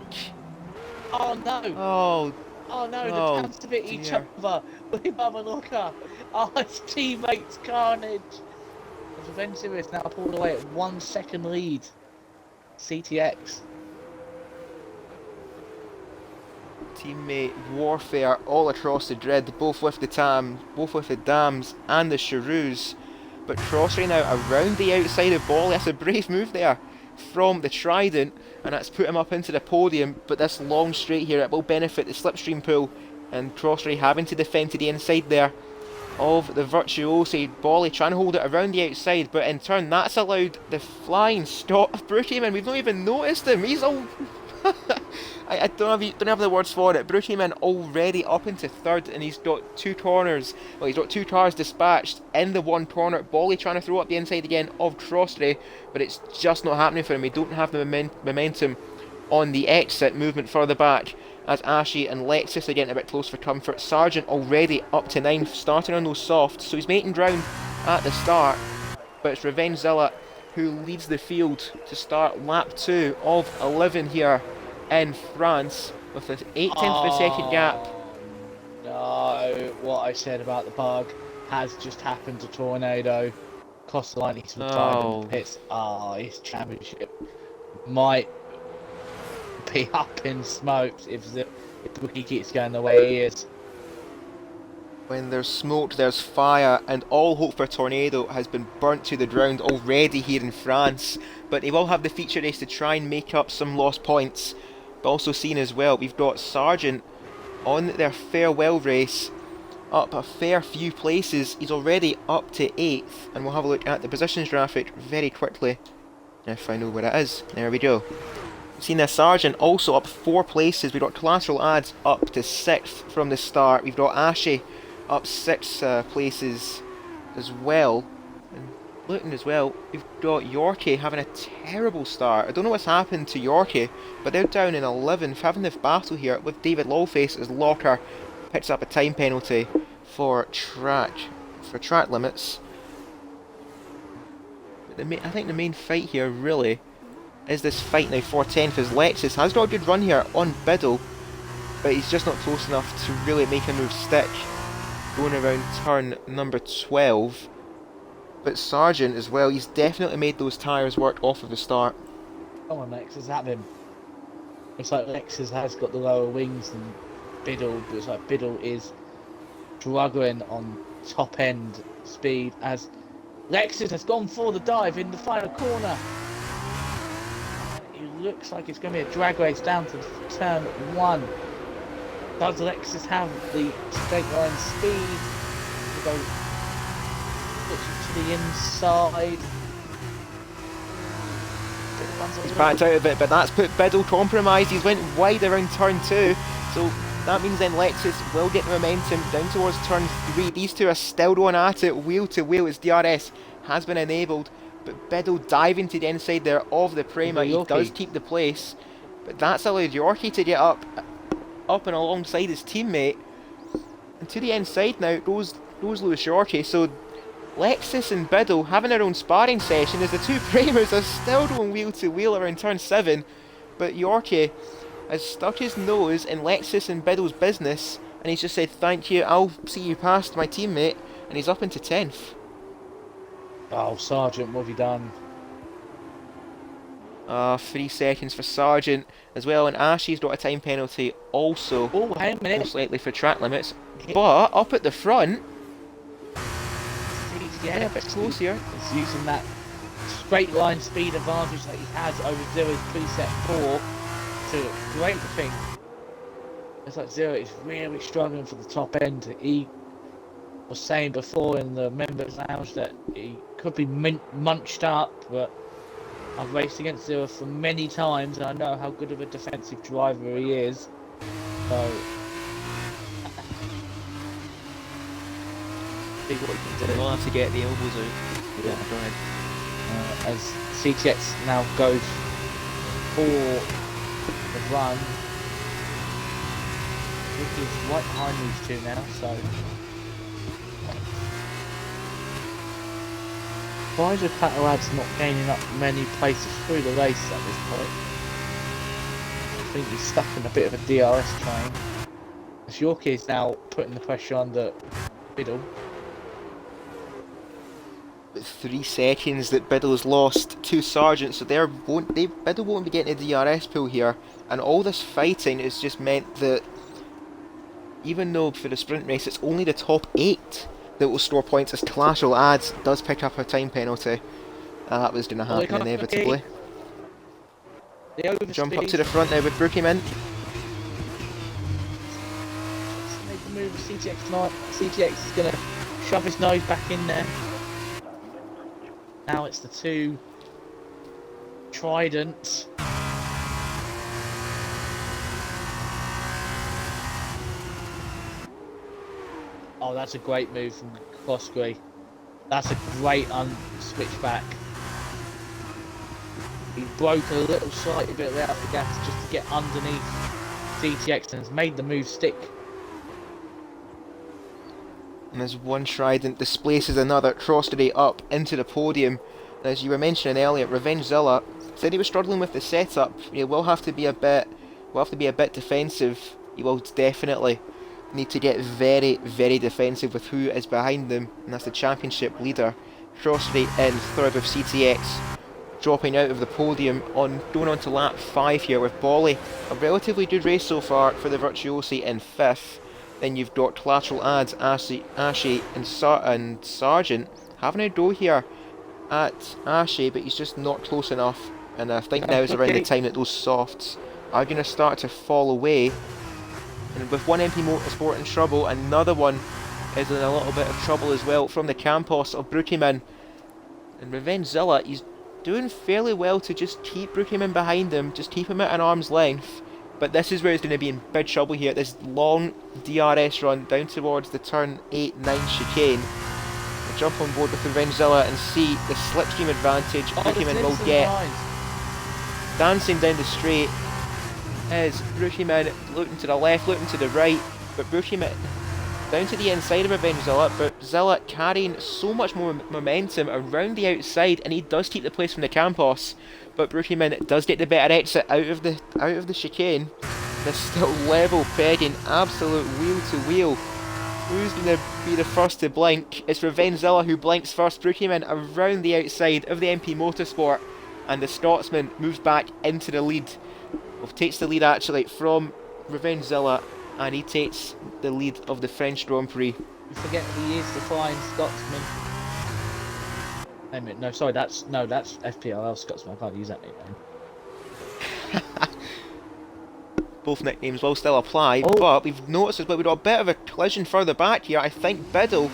Oh no! Oh, Oh no, oh, the Towns have hit each dear. other with Mamalooka. Oh, his teammates carnage. Revenge Zilla is now pulled away at 1 second lead. CTX. teammate warfare all across the grid, both with the Dams and the Cheroos. But Crossery now around the outside of Bally. That's a brave move there from the Trident, and that's put him up into the podium. But this long straight here, it will benefit the slipstream pool, and Crossery having to defend to the inside there of the Virtuosi. Bally trying to hold it around the outside, but in turn that's allowed the flying stop of Brookieman. We've not even noticed him. He's all I don't have the words for it. Brookieman already up into third, and he's got 2 corners. Well, he's got 2 cars dispatched in the 1 corner. Bally trying to throw up the inside again of Crossery, but it's just not happening for him. We don't have the momentum on the exit movement further back, as Ashy and Lexus are getting a bit close for comfort. Sargent already up to 9th, starting on those softs, so he's making ground at the start. But it's Revenge Zilla who leads the field to start lap 2 of 11 here in France, with an 8/10 of a second gap. No, what I said about the bug has just happened to Tornado. Cost the line, he's retired in the pits. His championship might be up in smokes if the rookie keeps going the way he is. When there's smoke, there's fire, and all hope for Tornado has been burnt to the ground already here in France. But they will have the feature race to try and make up some lost points. But also seen as well, we've got Sargent on their farewell race, up a fair few places. He's already up to 8th, and we'll have a look at the positions graphic very quickly, if I know where it is. There we go. Seen this Sargent also up 4 places. We've got Collateral Ads up to 6th from the start. We've got Ashy up 6 places as well. And looking as well, we've got Yorkie having a terrible start. I don't know what's happened to Yorkie, but they're down in 11th, having the battle here with David Lawface as Locker picks up a time penalty for track limits. But I think the main fight here really is this fight now for 10th, as Lexus has got a good run here on Biddle, but he's just not close enough to really make a move stick going around turn number 12. But Sargent as well, he's definitely made those tyres work off of the start. Come on, Lexus, have him. Looks like Lexus has got the lower wings than Biddle, but it's like Biddle is struggling on top end speed as Lexus has gone for the dive in the final corner. It looks like it's going to be a drag race down to turn 1. Does Lexus have the straight line speed to go to the inside? He's backed out of it, but that's put Biddle compromised. He's went wide around turn 2, so That means then Lexus will get the momentum down towards turn 3. These two are still going at it, wheel to wheel, as DRS has been enabled. But Biddle diving to the inside there of the Prema. He does keep the place, but that's allowed Yorkie to get up and alongside his teammate. And to the inside now goes Lewis Yorkie. So Lexus and Biddle having their own sparring session as the two Premas are still going wheel to wheel around turn 7. But Yorkie has stuck his nose in Lexus and Biddle's business, and he's just said, "Thank you, I'll see you past my teammate," and he's up into 10th. Oh, Sargent, what have you done? 3 seconds for Sargent as well, and Ashley's got a time penalty also. Oh, hang a minute. Most likely for track limits. But up at the front, yeah, a bit close here. He's using that straight line speed advantage that he has over Zero's preset 4 to great thing. It's like Zero is really struggling for the top end. He was saying before in the members lounge that he could be munched up, but I've raced against Zero for many times and I know how good of a defensive driver he is. So see what he can do. We'll have to get the elbows out. Yeah. Go ahead. As CTX now goes for the run, Ricky's right behind these two now, so Pfizer Catalad's not gaining up many places through the race at this point. I think he's stuck in a bit of a DRS train. As Yorkie is now putting the pressure on the Biddle. 3 seconds that Biddle's lost to Sargent, so Biddle won't be getting a DRS pool here, and all this fighting has just meant that even though for the sprint race it's only the top 8 that will score points, as Clashel Ads does pick up a time penalty. That was going to happen inevitably. Jump up to the front now with Brookieman. Make the move with CTX tonight. CTX is going to shove his nose back in there. Now it's the two Tridents. Oh, that's a great move from Cosgrave. That's a great switchback. He broke a little slightly bit out the gas just to get underneath CTX and has made the move stick. And as one Trident displaces another, Crossday up into the podium. And as you were mentioning earlier, Revengezilla said he was struggling with the setup. He will have to be a bit defensive. He will definitely need to get very, very defensive with who is behind them, and that's the championship leader. Crossday in third with CTX, dropping out of the podium going on to lap 5 here with Bolly. A relatively good race so far for the Virtuosi in 5th. Then you've got Collateral Ads, Ashy and Sargent having a go here at Ashy, but he's just not close enough. And I think now is around the time that those softs are going to start to fall away. And with one MP Motorsport in trouble, another one is in a little bit of trouble as well from the Campos of Brookieman. And Revengezilla, he's doing fairly well to just keep Brookieman behind him, just keep him at an arm's length. But this is where he's going to be in big trouble here. This long DRS run down towards the turn 8-9 chicane. We'll jump on board with Revengezilla and see the slipstream advantage Brookieman will get. Dancing down the straight is Brookieman, looking to the left, looking to the right, but Brookieman down to the inside of Revengezilla, but Zilla carrying so much more momentum around the outside, and he does keep the place from the Campos. But Brookieman does get the better exit out of the chicane. They're still level pegging, absolute wheel to wheel. Who's going to be the first to blink? It's Revengezilla who blinks first. Brookieman around the outside of the MP Motorsport, and the Scotsman moves back into the lead. Well, takes the lead actually from Revengezilla, and he takes the lead of the French Grand Prix. You forget he is the Flying Scotsman. No, sorry, that's FPRL Scotsman. I can't use that nickname. Both nicknames will still apply, but we've noticed as well we've got a bit of a collision further back here. I think Biddle's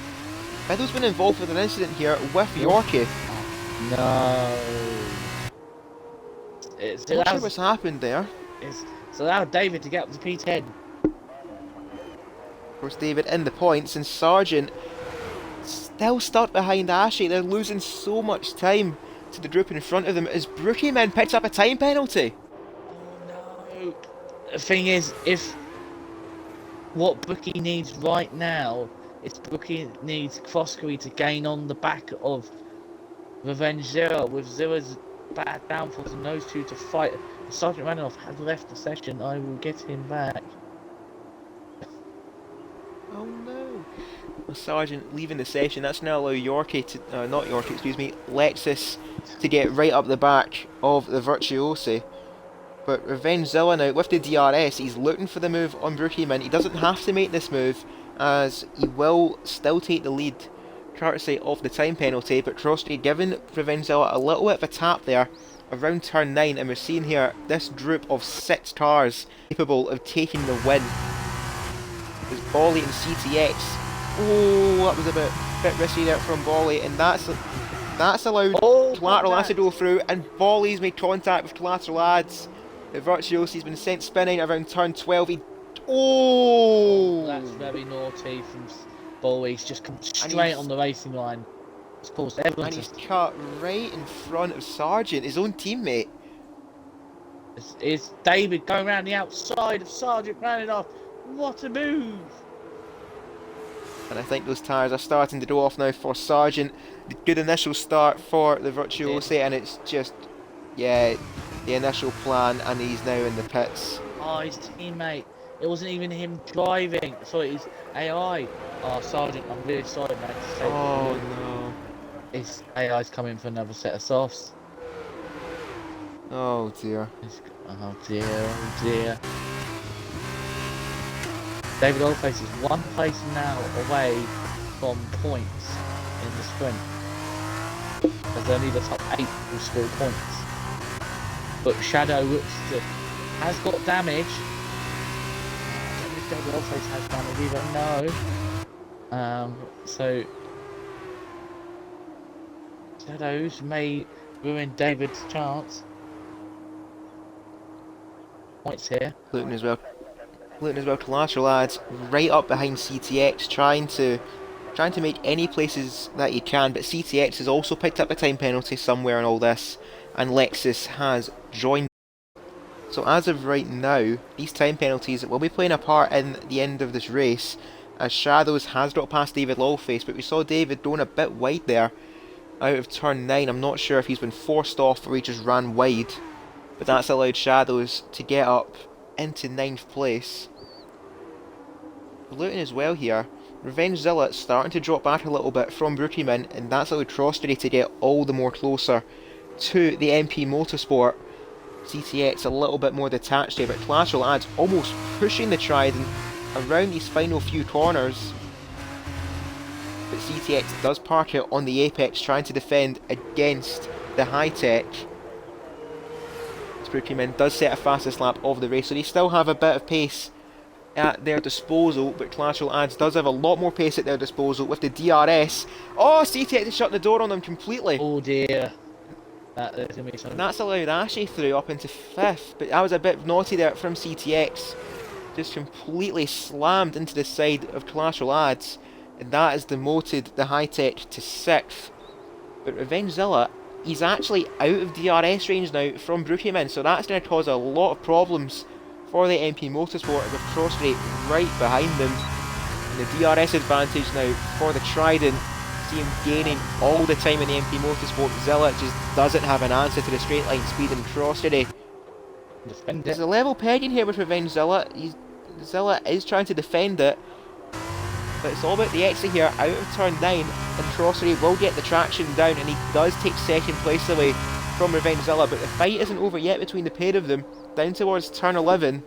been involved with an incident here with Yorkie. No. I'm not sure what's happened there. It's allowed David to get up to P10. course, David in the points, and Sargent still stuck behind Ashley. They're losing so much time to the group in front of them as Brookieman picks up a time penalty. Oh no. The thing is, if what Brookie needs right now is Brookie needs Croskery to gain on the back of Revenge Zero, with Zero's bad downfalls and those two to fight. If Sergeant Randolph has left the session, I will get him back. Oh no. Well, Sargent leaving the session. That's now allow Yorkie to, not Yorkie, excuse me, Lexus to get right up the back of the Virtuosi. But Revengezilla now, with the DRS, he's looking for the move on Brookieman. He doesn't have to make this move, as he will still take the lead, courtesy of the time penalty. But Crosby giving Revengezilla a little bit of a tap there around turn 9, and we're seeing here this group of 6 cars capable of taking the win. There's Bolly and CTX. Oh, that was a bit risky there from Bolly, and that's allowed Collateral Ads to go through, and Bolly's made contact with Collateral Ads. The Virtuosi's been sent spinning around turn 12. That's very naughty from Bolly. He's just come straight on the racing line. It's caused everyone and he's cut right in front of Sargent, his own teammate. It's David going around the outside of Sargent, rounding off. What a move! And I think those tyres are starting to go off now for Sargent. The good initial start for the Virtuosi, and it's just, yeah, the initial plan, and he's now in the pits. Oh, his teammate. It wasn't even him driving. Sorry, it's AI. Oh, Sargent, I'm really sorry, mate. Oh no. His AI's coming for another set of softs. Oh dear. Oh dear, oh dear. David Oldface is one place now away from points in the sprint. As only the top 8 will score points. But Shadow has got damage. I don't know if David Oldface has damage either, no. So Shadows may ruin David's chance. Points here. Luton as well, Collateral Ads right up behind CTX, trying to make any places that he can, but CTX has also picked up a time penalty somewhere in all this, and Lexus has joined. So as of right now, these time penalties will be playing a part in the end of this race, as Shadows has got past David Lawface, but we saw David going a bit wide there out of turn 9. I'm not sure if he's been forced off or he just ran wide, but that's allowed Shadows to get up into 9th place. Luton as well here. Revengezilla starting to drop back a little bit from Brookieman, and that's allowed Crosby to get all the more closer to the MP Motorsport. CTX a little bit more detached here, but Collateral Ads almost pushing the Trident around these final few corners. But CTX does park it on the apex, trying to defend against the high-tech. Brookieman does set a fastest lap of the race, so they still have a bit of pace at their disposal, but Collateral Ads does have a lot more pace at their disposal with the DRS. Oh, CTX has shut the door on them completely. Oh dear. That's gonna be something. And that's allowed Ashley through up into 5th, but that was a bit naughty there from CTX. Just completely slammed into the side of Collateral Ads, and that has demoted the high-tech to 6th. But Revengezilla, he's actually out of DRS range now from Brookieman, so that's going to cause a lot of problems for the MP Motorsport with Crosby right behind them. And the DRS advantage now for the Trident. See him gaining all the time in the MP Motorsport. Zilla just doesn't have an answer to the straight line speed and Crosby. There's a level pegging here with Revengezilla. Zilla is trying to defend it, but it's all about the exit here out of turn 9, and Crosby will get the traction down, and he does take 2nd place away from Revengezilla, but the fight isn't over yet between the pair of them, down towards turn 11.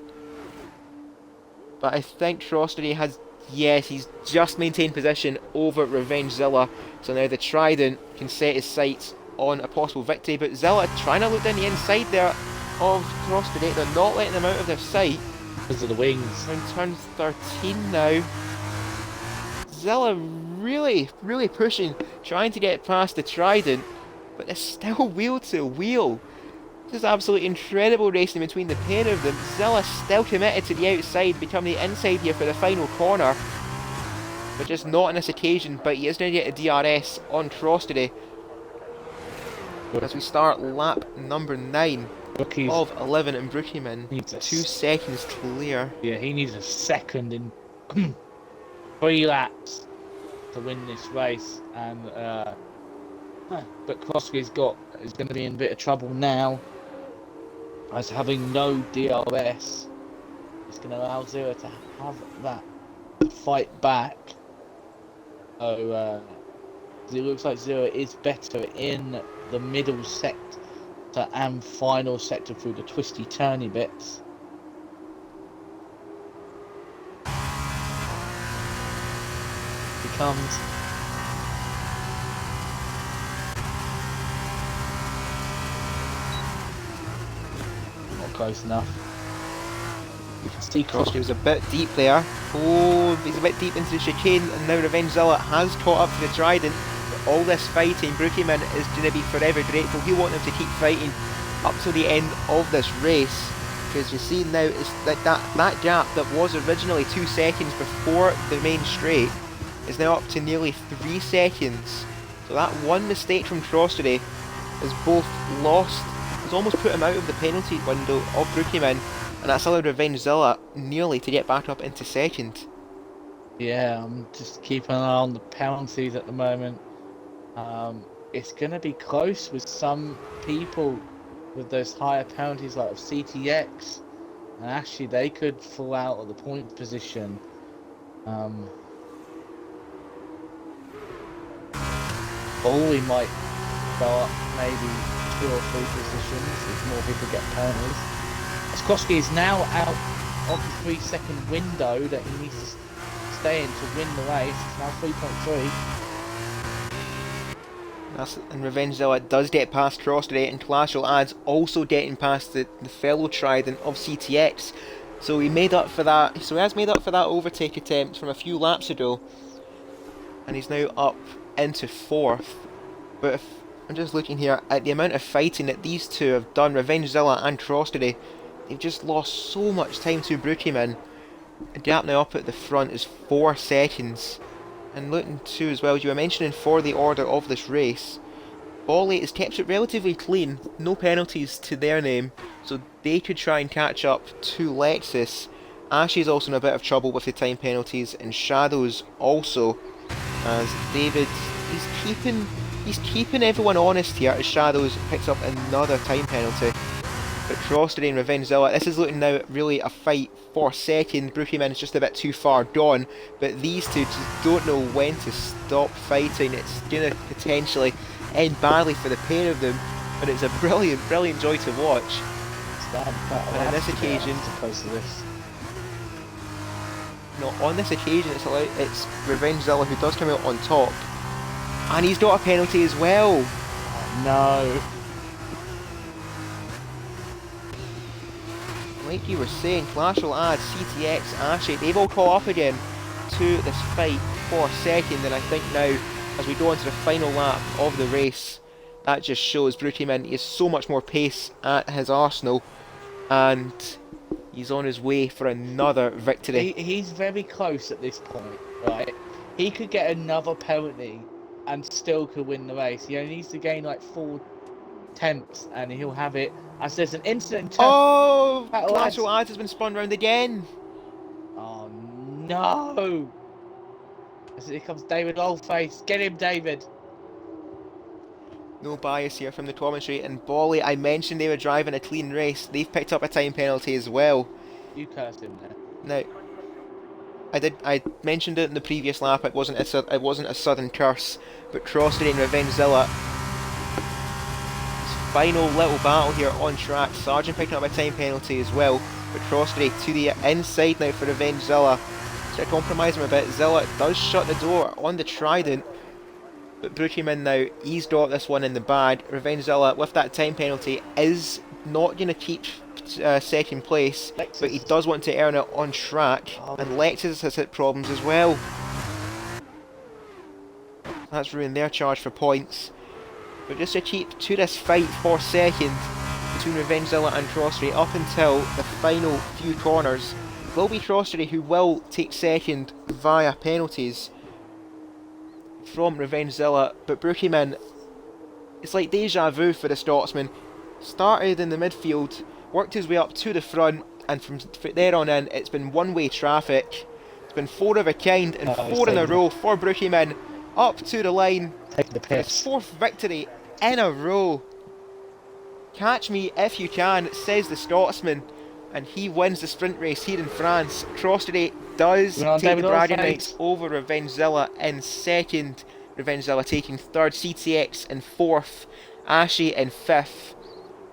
But I think Crosby has, yes, he's just maintained position over Revengezilla, so now the Trident can set his sights on a possible victory, but Zilla trying to look down the inside there of Crosby. They're not letting them out of their sight. Because of the wings. On turn 13 now. Zilla really pushing, trying to get past the Trident, but they're still wheel to wheel. This is absolutely incredible racing between the pair of them. Zilla still committed to the outside, becoming the inside here for the final corner. but just not on this occasion. But he is going to get a DRS on Crostedy as we start lap number 9 Rookies of 11, and Brookieman needs a 2 seconds clear. Yeah, he needs a second in 3 laps to win this race, and but Kroski's is going to be in a bit of trouble now, as having no DRS is going to allow Zero to have that fight back. So it looks like Zero is better in the middle sector and final sector through the twisty turny bits. He comes. Not close enough. You can see Crostedy was a bit deep there. Oh, he's a bit deep into the chicane, and now Revengezilla has caught up to the Trident. But all this fighting, Brookieman is going to be forever grateful. He wants him to keep fighting up to the end of this race, because you see now is that gap that was originally 2 seconds before the main straight is now up to nearly 3 seconds. So that one mistake from Crostedy has both has almost put him out of the penalty window of Brookieman, and that's allowed Revengezilla nearly to get back up into second. Yeah, I'm just keeping an eye on the penalties at the moment. It's going to be close with some people with those higher penalties, like of CTX, and actually they could fall out of the point position. Ollie might go up maybe 2 or 3 positions if more people get penalties. As Kroski is now out of the 3-second window that he needs to stay in to win the race. It's now 3.3. And Revengezilla does get past Crostedy, and Clash Adds also getting past the fellow Trident of CTX. So he made up for that. So he has made up for that overtake attempt from a few laps ago, and he's now up into 4th. But if I'm just looking here at the amount of fighting that these two have done, Revengezilla and Crostedy, they've just lost so much time to Brookieman. The gap now up at the front is 4 seconds. And looking too as well, as you were mentioning for the order of this race, Bolly has kept it relatively clean, no penalties to their name, so they could try and catch up to Lexus. Ash is also in a bit of trouble with the time penalties, and Shadows also, as David, he's keeping everyone honest here, as Shadows picks up another time penalty. But Crostedy and Revengezilla, this is looking now really a fight for second. Brookieman is just a bit too far gone, but these two just don't know when to stop fighting. It's going to potentially end badly for the pair of them, but it's a brilliant joy to watch. And on this occasion, on this occasion it's Revengezilla who does come out on top, and he's got a penalty as well. Oh, no. Like you were saying, Clash will add CTX, Ashy, they've all caught up again to this fight for second, and I think now, as we go into the final lap of the race, that just shows Brookieman has so much more pace at his arsenal, and he's on his way for another victory. He's very close at this point, right? He could get another penalty and still could win the race. He only needs to gain like 4 tenths and he'll have it. As there's an incident. Oh! Clash Ads has been spun round again. Oh no! As here comes David Oldface. Get him, David. No bias here from the commentary. And Bolly, I mentioned they were driving a clean race. They've picked up a time penalty as well. You cursed him there. Now, I mentioned it in the previous lap. It wasn't a sudden curse, but Crostedy and Revengezilla. Final little battle here on track. Sargent picking up a time penalty as well, but Crostedy to the inside now for Revengezilla. To compromise him a bit, Zilla does shut the door on the Trident, but Brookieman now, he's got this one in the bag. Revengezilla, with that time penalty, is not going to keep second place, Lexus. But he does want to earn it on track, and Lexus has hit problems as well. That's ruined their charge for points. But just to keep to this fight for second between Revengezilla and Crostedy up until the final few corners, it will be Crostedy who will take second via penalties, from Revengezilla, but Brookieman, it's like deja vu for the Scotsman. Started in the midfield, worked his way up to the front, and from there on in, it's been one-way traffic. It's been 4 of a kind and Oh, he's 4 in a taking row for Brookieman, up to the line the for his piss. 4th victory in a row. Catch me if you can, says the Scotsman, and he wins the sprint race here in France. Crossstreet does Well, take the David bragging Allface. rights over Revengezilla in 2nd, Revengezilla taking 3rd, CTX in 4th, Ashy in 5th,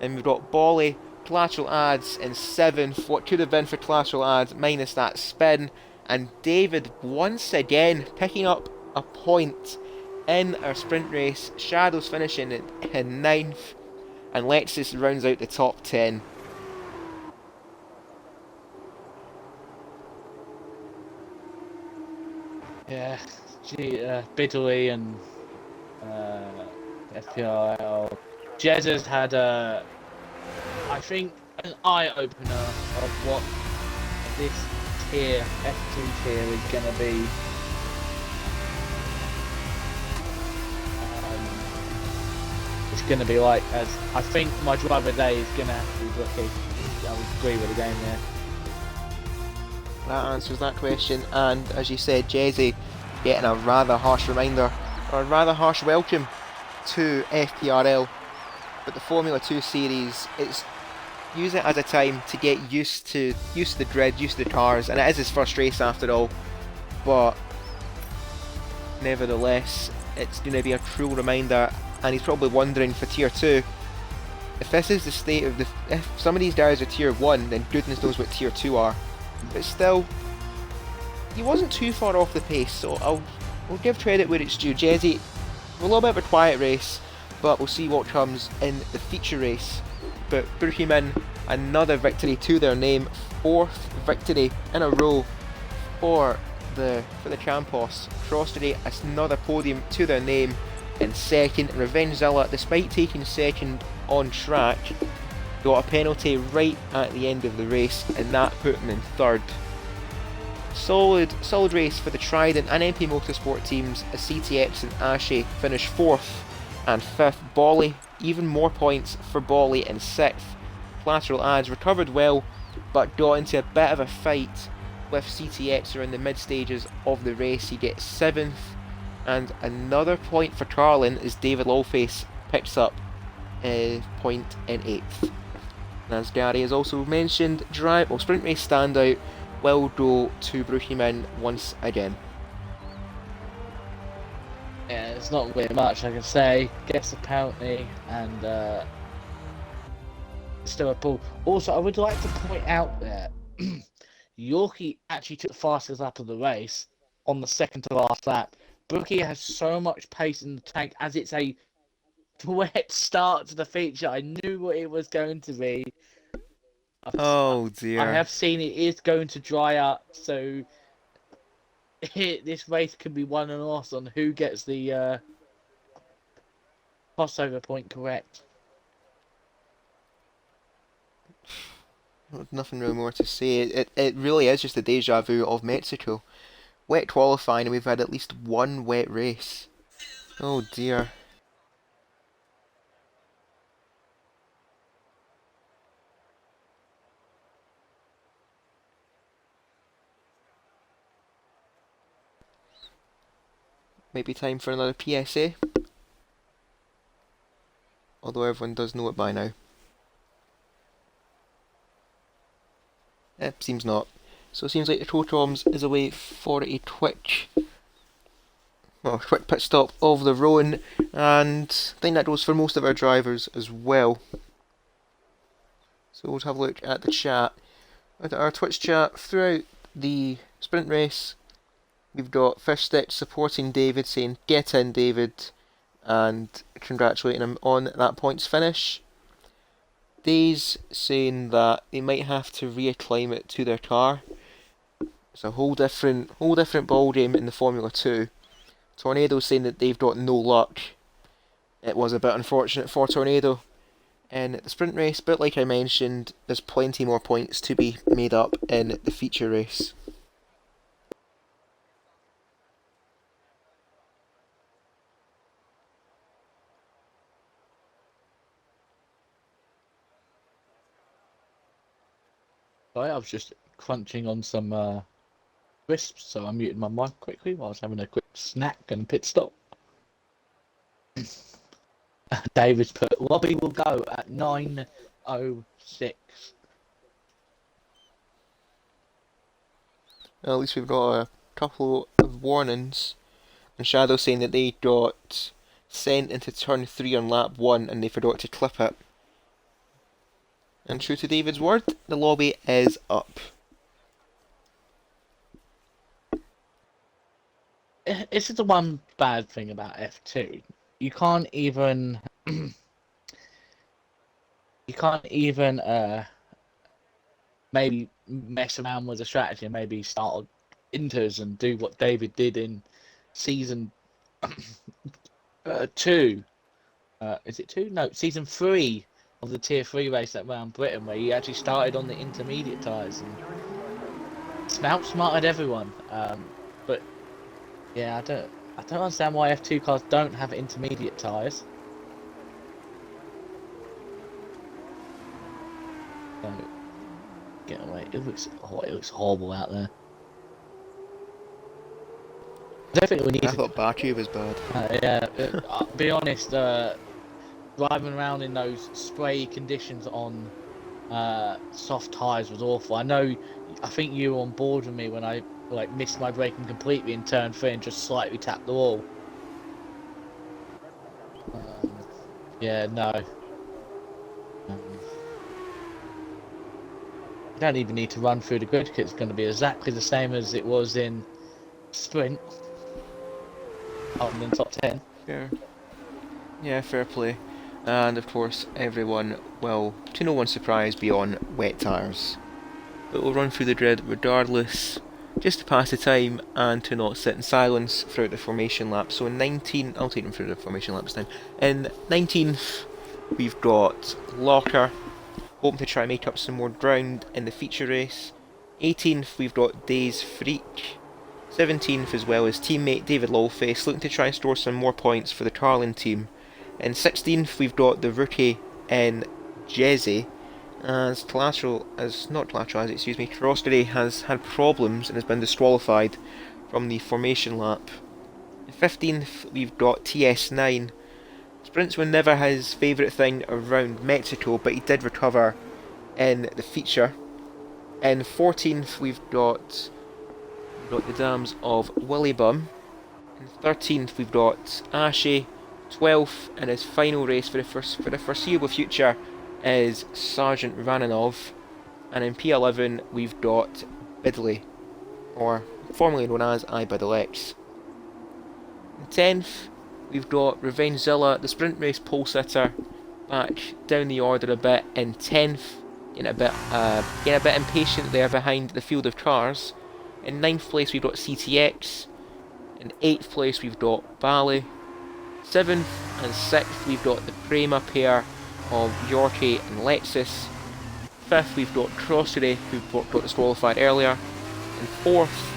and we've got Bolly, Collateral Ads in 7th, what could have been for Collateral Ads minus that spin, and David once again picking up a point in our sprint race. Shadows finishing in 9th, and Lexus rounds out the top 10. Yeah, Bidley and FPRL. Jez has had I think, an eye-opener of what this tier, F2 tier, is going to be. It's going to be like, as I think my driver day is going to have to be Brookie. I would agree with the game there. That answers that question, and as you said, Jezzy getting a rather harsh reminder, or a rather harsh welcome to FPRL. But the Formula 2 series, use it as a time to get used to the grid, used to the cars, and it is his first race after all. But nevertheless, it's going to be a cruel reminder, and he's probably wondering for Tier 2, if this is the state of if some of these guys are Tier 1, then goodness knows what Tier 2 are. But still, he wasn't too far off the pace, so I'll give credit where it's due. Jezzy, a little bit of a quiet race, but we'll see what comes in the feature race. But Brookieman, another victory to their name, 4th victory in a row for the Campos. Crossstreet, another podium to their name in 2nd. And Revengezilla, despite taking 2nd on track, got a penalty right at the end of the race, and that put him in 3rd. Solid race for the Trident and MP Motorsport teams, as CTX and Ashe finished 4th and 5th. Bolly, even more points for Bolly in 6th. Collateral Ads recovered well, but got into a bit of a fight with CTX around the mid stages of the race. He gets 7th, and another point for Carlin as David Lawface picks up a point in 8th. And as Gary has also mentioned, sprint race standout will go to Brookieman once again. Yeah, it's not really much I can say. Gets a penalty and still a pull. Also, I would like to point out that Yorkie actually took the fastest lap of the race on the 2nd to last lap. Brookie has so much pace in the tank, as it's a wet start to the feature. I knew what it was going to be. Oh dear. I have seen it is going to dry up, so this race could be won and lost on who gets the crossover point correct. Nothing really more to say. It really is just a deja vu of Mexico. Wet qualifying, and we've had at least one wet race. Oh dear. Might be time for another PSA. Although everyone does know it by now. Seems not. So it seems like the Totoms is away for a quick pit stop of the Rowan, and I think that goes for most of our drivers as well. So we'll have a look at the chat. At our Twitch chat throughout the sprint race, we've got Fishstick supporting David, saying get in David, and congratulating him on that points finish. Days saying that they might have to reacclimate to their car. It's a whole different ball game in the Formula 2. Tornado saying that they've got no luck. It was a bit unfortunate for Tornado in the sprint race, but like I mentioned, there's plenty more points to be made up in the feature race. Sorry, I was just crunching on some crisps, so I muted my mic quickly while I was having a quick snack and pit stop. David's put Robbie will go at 9:06. At least we've got a couple of warnings. And Shadow saying that they got sent into turn 3 on lap 1 and they forgot to clip it. And true to David's word, the lobby is up. This is the one bad thing about F2. You can't even maybe mess around with the strategy and maybe start inters and do what David did in season 2. Is it 2? No, season 3 of the Tier 3 race around Britain, where he actually started on the intermediate tyres and outsmarted everyone. But yeah, I don't understand why F2 cars don't have intermediate tyres. So, get away. It looks horrible out there. Definitely we need I thought Baku was bad. I'll be honest, driving around in those spray conditions on soft tyres was awful. I think you were on board with me when I missed my braking completely in turn 3 and just slightly tapped the wall. Yeah, no. You don't even need to run through the grid, because it's going to be exactly the same as it was in sprint. Other than top 10. Fair. Yeah, fair play. And of course, everyone will, to no one's surprise, be on wet tyres. But we'll run through the grid regardless, just to pass the time and to not sit in silence throughout the formation lap. So in 19, I'll take them through the formation laps then. In 19th, we've got Locker, hoping to try and make up some more ground in the feature race. 18th, we've got Days Freak. 17th, as well as teammate David Lawface, looking to try and store some more points for the Carlin team. In 16th, we've got the rookie in Jezzy, as Troskery has had problems and has been disqualified from the formation lap. In 15th, we've got TS9. Sprints were never his favourite thing around Mexico, but he did recover in the feature. In 14th, we've got the dams of Willybum. In 13th, we've got Ashy. 12th, in his final race for the foreseeable future, is Sergeant Rananov. And in P11, we've got Bidley, or formerly known as iBidlex. In 10th, we've got Revengezilla, the sprint race pole sitter, back down the order a bit in 10th, getting a bit impatient there behind the field of cars. In 9th place, we've got CTX. In 8th place, we've got Bally. 7th and 6th, we've got the Prema pair of Yorkie and Lexus. 5th, we've got Crossery, who got disqualified earlier. In 4th,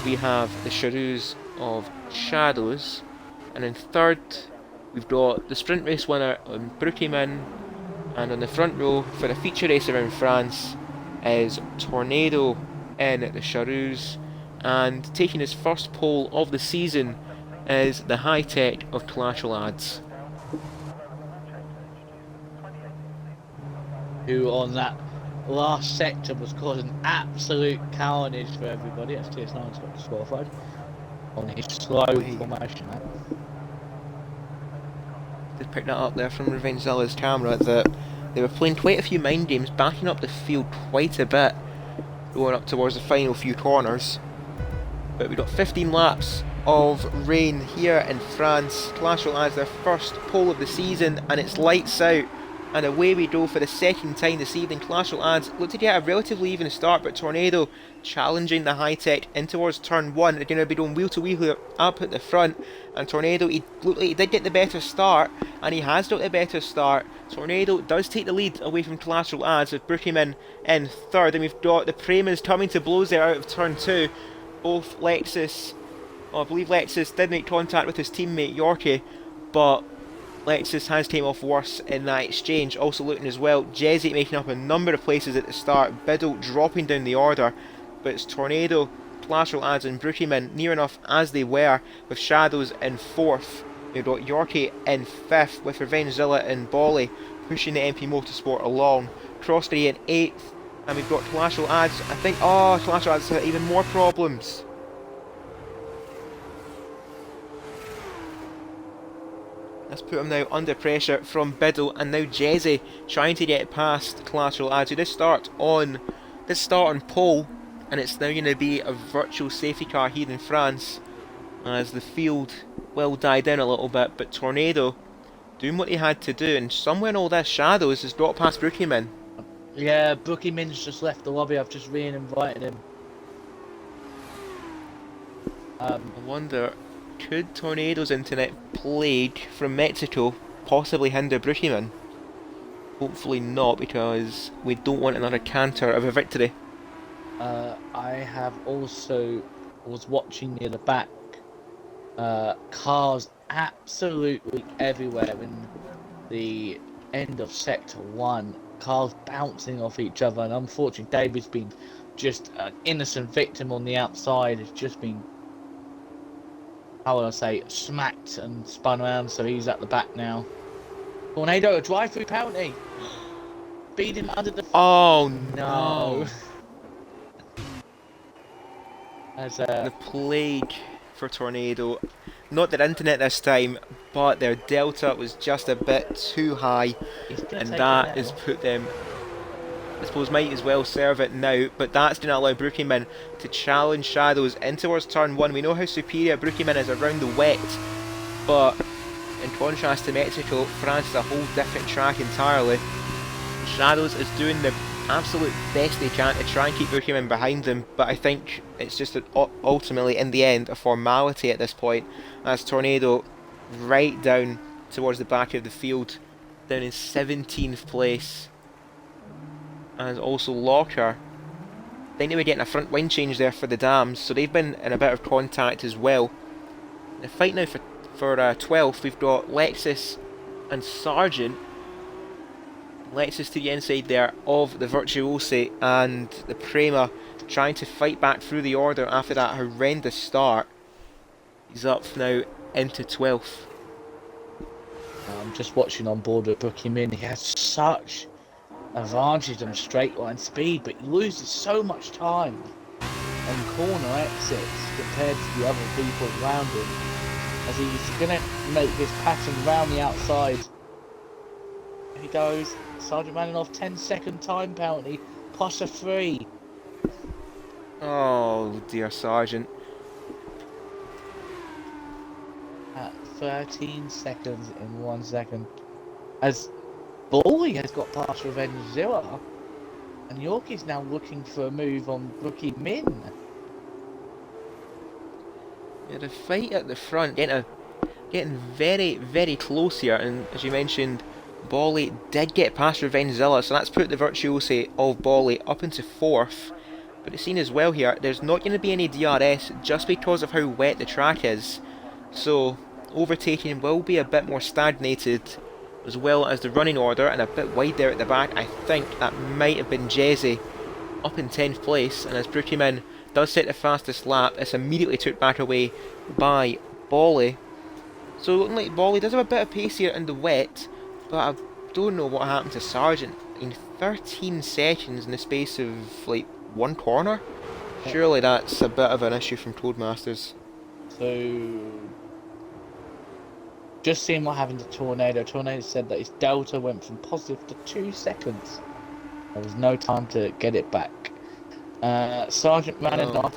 we have the Charoux of Shadows. And in 3rd, we've got the sprint race winner on Brookieman. And on the front row for the feature race around France is Tornado in the Charoux. And taking his first pole of the season is the High Tech of Clash Lads, who on that last sector was causing absolute carnage for everybody. As TS9's got disqualified on his slow formation. Just picked that up there from Revengezilla's camera, that they were playing quite a few mind games, backing up the field quite a bit, going up towards the final few corners. But we've got 15 laps of rain here in France. Clash has their first pole of the season, and it's lights out, and away we go for the second time this evening. Clash Lads look to get a relatively even start, but Tornado challenging the High Tech in towards turn 1. They're going to be going wheel to wheel up at the front, and Tornado, he looked like he did get the better start, and he has got the better start. Tornado does take the lead away from Clash Lads with Brookieman in 3rd, and we've got the Premas coming to blows there out of turn 2. Both Lexus, I believe Lexus did make contact with his teammate Yorkie, but Lexus has came off worse in that exchange. Also looking as well, Jezzy making up a number of places at the start, Biddle dropping down the order, but it's Tornado, Clash Lads and Brookieman near enough as they were, with Shadows in 4th. We've got Yorkie in 5th, with Revengezilla and Bolly pushing the MP Motorsport along. Crossbury in 8th, and we've got Clash Lads. I think, Clash Lads has even more problems. Let's put him now under pressure from Biddle, and now Jezzy trying to get past Clash Lads, who does start on pole, and it's now going to be a virtual safety car here in France, as the field will die down a little bit, but Tornado doing what he had to do, and somewhere in all this, Shadows has got past Brookieman. Yeah, Brookieman's just left the lobby. I've just re-invited him. I wonder, could Tornado's internet plague from Mexico possibly hinder Brookieman? Hopefully not, because we don't want another canter of a victory. I have also was watching near the back. Cars absolutely everywhere in the end of Sector 1. Cars bouncing off each other, and unfortunately David's been just an innocent victim on the outside. Has just been, how would I say, smacked and spun around, so he's at the back now. Tornado, a drive-through penalty! Beat him under the... Oh no! As the plague for Tornado. Not their internet this time, but their delta was just a bit too high, and that has put them, I suppose, might as well serve it now, but that's going to allow Brookieman to challenge Shadows in towards turn 1. We know how superior Brookieman is around the wet, but in contrast to Mexico, France is a whole different track entirely. Shadows is doing the absolute best they can to try and keep Brookieman behind them, but I think it's just ultimately, in the end, a formality at this point, as Tornado right down towards the back of the field, down in 17th place. As also Locker, I think they were getting a front wing change there for the Dams, so they've been in a bit of contact as well. The fight now for 12th, we've got Lexus and Sargent. Lexus to the inside there of the Virtuosi, and the Prema trying to fight back through the order after that horrendous start. He's up now into 12th. I'm just watching on board with Brookieman. He has such advantage on straight line speed, but he loses so much time on corner exits compared to the other people around him, as he's going to make this pattern round the outside. He goes, Sergeant Maninoff 10-second time penalty, plus a 3. Oh dear, Sergeant. At 13 seconds in 1 second. As Bolly has got past Revengezilla, and Yorkie's now looking for a move on Brookieman. Yeah, the fight at the front getting very, very close here, and as you mentioned, Bolly did get past Revengezilla, so that's put the Virtuosi of Bolly up into 4th. But it's seen as well here, there's not going to be any DRS just because of how wet the track is, so overtaking will be a bit more stagnated, as well as the running order, and a bit wide there at the back. I think that might have been Jezzy up in 10th place, and as Brookieman does set the fastest lap, it's immediately took back away by Bolly. So looking like Bolly does have a bit of pace here in the wet, but I don't know what happened to Sargent in 13 seconds in the space of like one corner. Surely that's a bit of an issue from Codemasters. So, just seeing what happened to Tornado. Tornado said that his delta went from positive to 2 seconds. There was no time to get it back. Sergeant Maninoff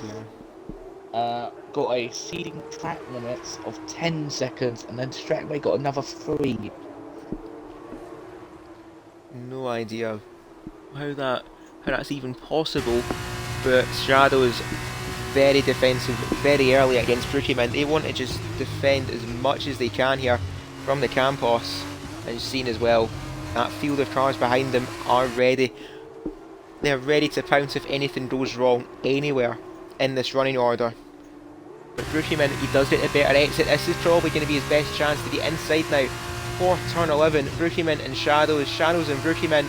got a seeding track limits of 10 seconds, and then Straightway got another 3. No idea how that's even possible, but Shadow's very defensive very early against Brookieman. They want to just defend as much as they can here from the Campos, and seen as well that field of cars behind them are ready. They're ready to pounce if anything goes wrong anywhere in this running order. But Brookieman, he does get a better exit. This is probably going to be his best chance to the inside now for turn 11. Brookieman and Shadows. Shadows and Brookieman.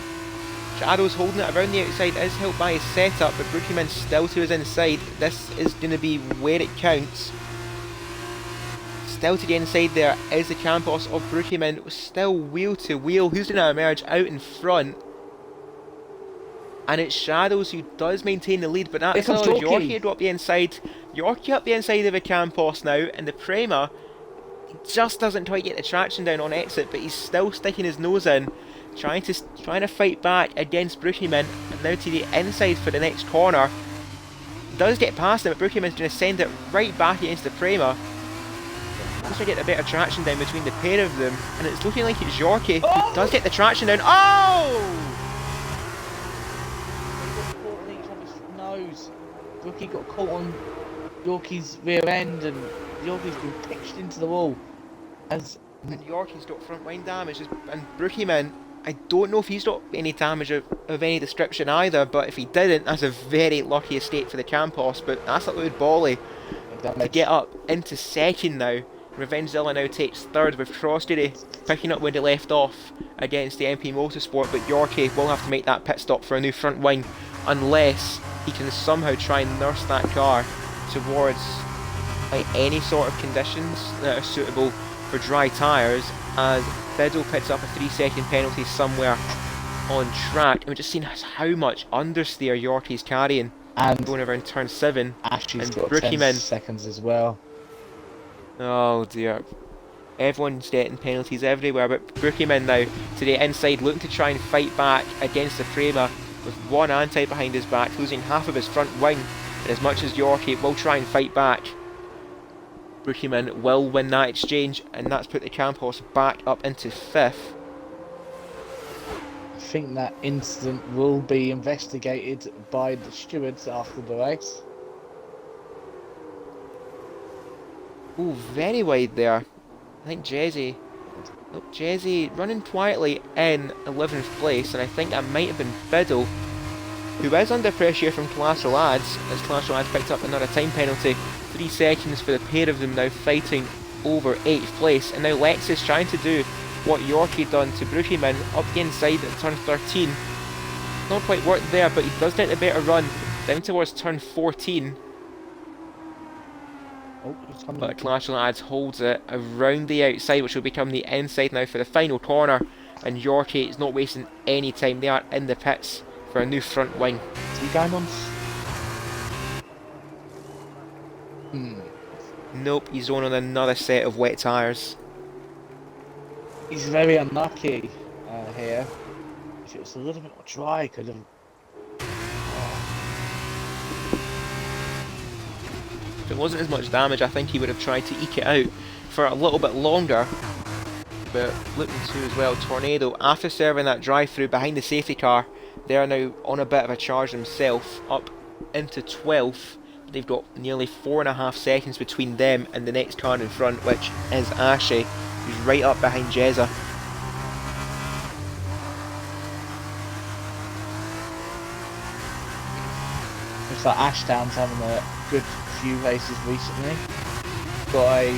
Shadows holding it around the outside, is helped by his setup, but Brookieman still to his inside. This is going to be where it counts. Still to the inside there is the Campos of Brookieman, still wheel to wheel. Who's going to emerge out in front? And it's Shadows who does maintain the lead, but that's allowed Yorkie to up the inside. Yorkie up the inside of the Campos now, and the Prema just doesn't quite get the traction down on exit, but he's still sticking his nose in, trying to fight back against Brookieman, and now to the inside for the next corner. Does get past him, but Brookieman's going to send it right back against the Prema. Once we get a bit of traction down between the pair of them, and it's looking like it's Yorkie who does get the traction down. Oh! Nose. Brookie got caught on Yorkie's rear end, and Yorkie's been pitched into the wall. And Yorkie's got front wind damage, and Brookieman, I don't know if he's got any damage of any description either, but if he didn't, that's a very lucky escape for the Campos, but that's allowed Bolly to get up into second now. Revengezilla now takes third, with Crossjury picking up where they left off against the MP Motorsport, but Yorkie will have to make that pit stop for a new front wing, unless he can somehow try and nurse that car towards any sort of conditions that are suitable for dry tyres, as Biddle picks up a 3-second penalty somewhere on track. And we've just seen how much understeer Yorkie's carrying, and going around turn 7. Ashley's got 10 seconds as well. Oh dear. Everyone's getting penalties everywhere, but Brookieman now to the inside, looking to try and fight back against the Prema with one anti behind his back, losing half of his front wing. And as much as Yorkie will try and fight back, Brookieman will win that exchange, and that's put the Campos back up into 5th. I think that incident will be investigated by the stewards after the race. Ooh, very wide there. I think Jezzy running quietly in 11th place, and I think that might have been Biddle, who is under pressure from Collateral Ads, as Collateral Ads picked up another time penalty. 3 seconds for the pair of them now fighting over 8th place, and now Lexus trying to do what Yorkie done to Brookieman up the inside at turn 13. Not quite worked there, but he does get a better run down towards turn 14. But Collateral Ads holds it around the outside, which will become the inside now for the final corner, and Yorkie is not wasting any time. They are in the pits for a new front wing. Is he going on? Nope, he's on another set of wet tyres. He's very unlucky here. If it was a little bit more dry, could have. If it wasn't as much damage, I think he would have tried to eke it out for a little bit longer. But looking to as well, Tornado, after serving that drive-through behind the safety car, they are now on a bit of a charge themselves, up into 12th. They've got nearly 4.5 seconds between them and the next car in front, which is Ashe, who's right up behind Jezza. Looks like Ashdown's having a good few races recently. Got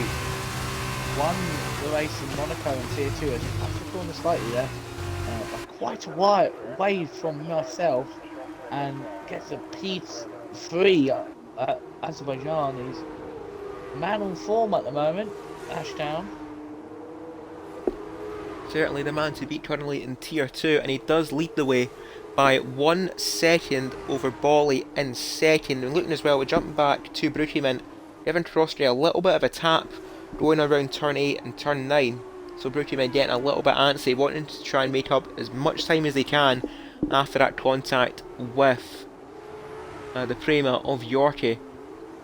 won the race in Monaco in Tier 2, I think that's the corner slightly there, quite a while away from myself, and gets a P3 Azerbaijan. He's man on form at the moment, Ashdown. Certainly the man to beat currently in Tier 2, and he does lead the way by 1 second over Bolly in second. And looking as well, we're jumping back to Brookieman, giving Crossjury a little bit of a tap going around turn 8 and turn 9. So Brookieman getting a little bit antsy, wanting to try and make up as much time as they can after that contact with the Prema of Yorkie.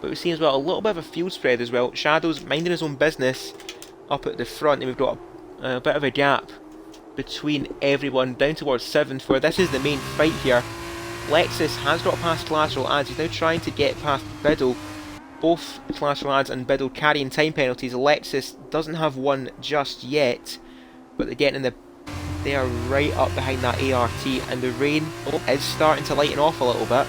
But we've seen as well a little bit of a field spread as well. Shadows minding his own business up at the front, and we've got a bit of a gap between everyone down towards 7th, where this is the main fight here. Lexus has got past Collateral Ads, he's now trying to get past Biddle. Both Collateral Ads and Biddle carrying time penalties. Lexus doesn't have one just yet, but they're getting they are right up behind that ART, and the rain is starting to lighten off a little bit.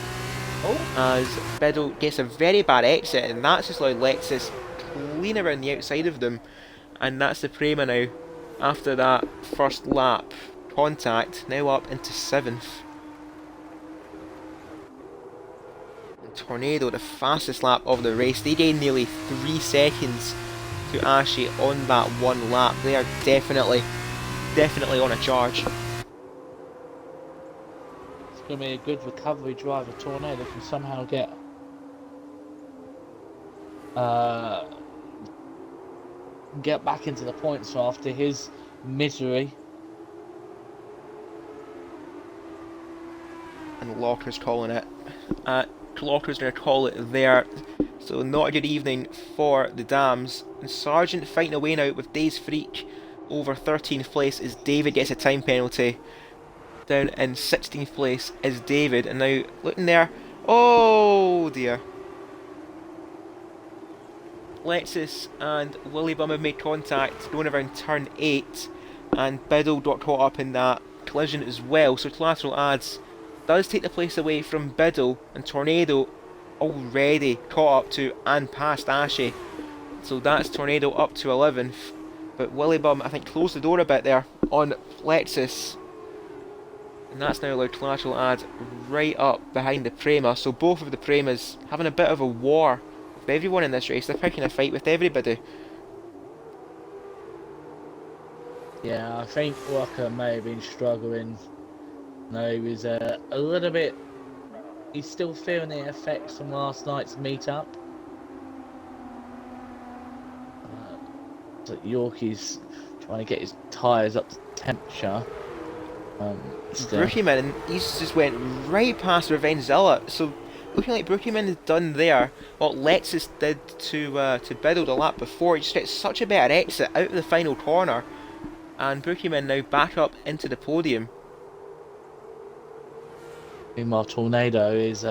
As Biddle gets a very bad exit, and that's just allowed Lexus clean around the outside of them, and that's the Prema now after that first lap contact, now up into 7th. And Tornado, the fastest lap of the race, they gained nearly 3 seconds to Ashi on that one lap. They are definitely on a charge. It's going to be a good recovery drive if Tornado can somehow get back into the points after his misery. And Locker's calling it. Locker's going to call it there. So not a good evening for the Dams. And Sargent fighting away now with Days Freak over 13th place as David gets a time penalty. Down in 16th place is David, and now looking there. Oh dear. Lexus and Willie Bum have made contact going around turn 8, and Biddle got caught up in that collision as well, so collateral adds does take the place away from Biddle, and Tornado already caught up to and past Ashi. So that's Tornado up to 11th, but Willie Bum I think closed the door a bit there on Lexus, and that's now allowed collateral add right up behind the Prema, so both of the Premas having a bit of a war with everyone in this race. They're picking a fight with everybody. Yeah, I think Walker may have been struggling. No, he was a little bit. He's still feeling the effects from last night's meet-up. So Yorkie's trying to get his tyres up to temperature. Brookieman, he's just went right past Revengezilla. So looking like Brookieman has done there what Lexus did to Biddle the lap before. He just gets such a better exit out of the final corner, and Brookieman now back up into the podium. Meanwhile, Tornado is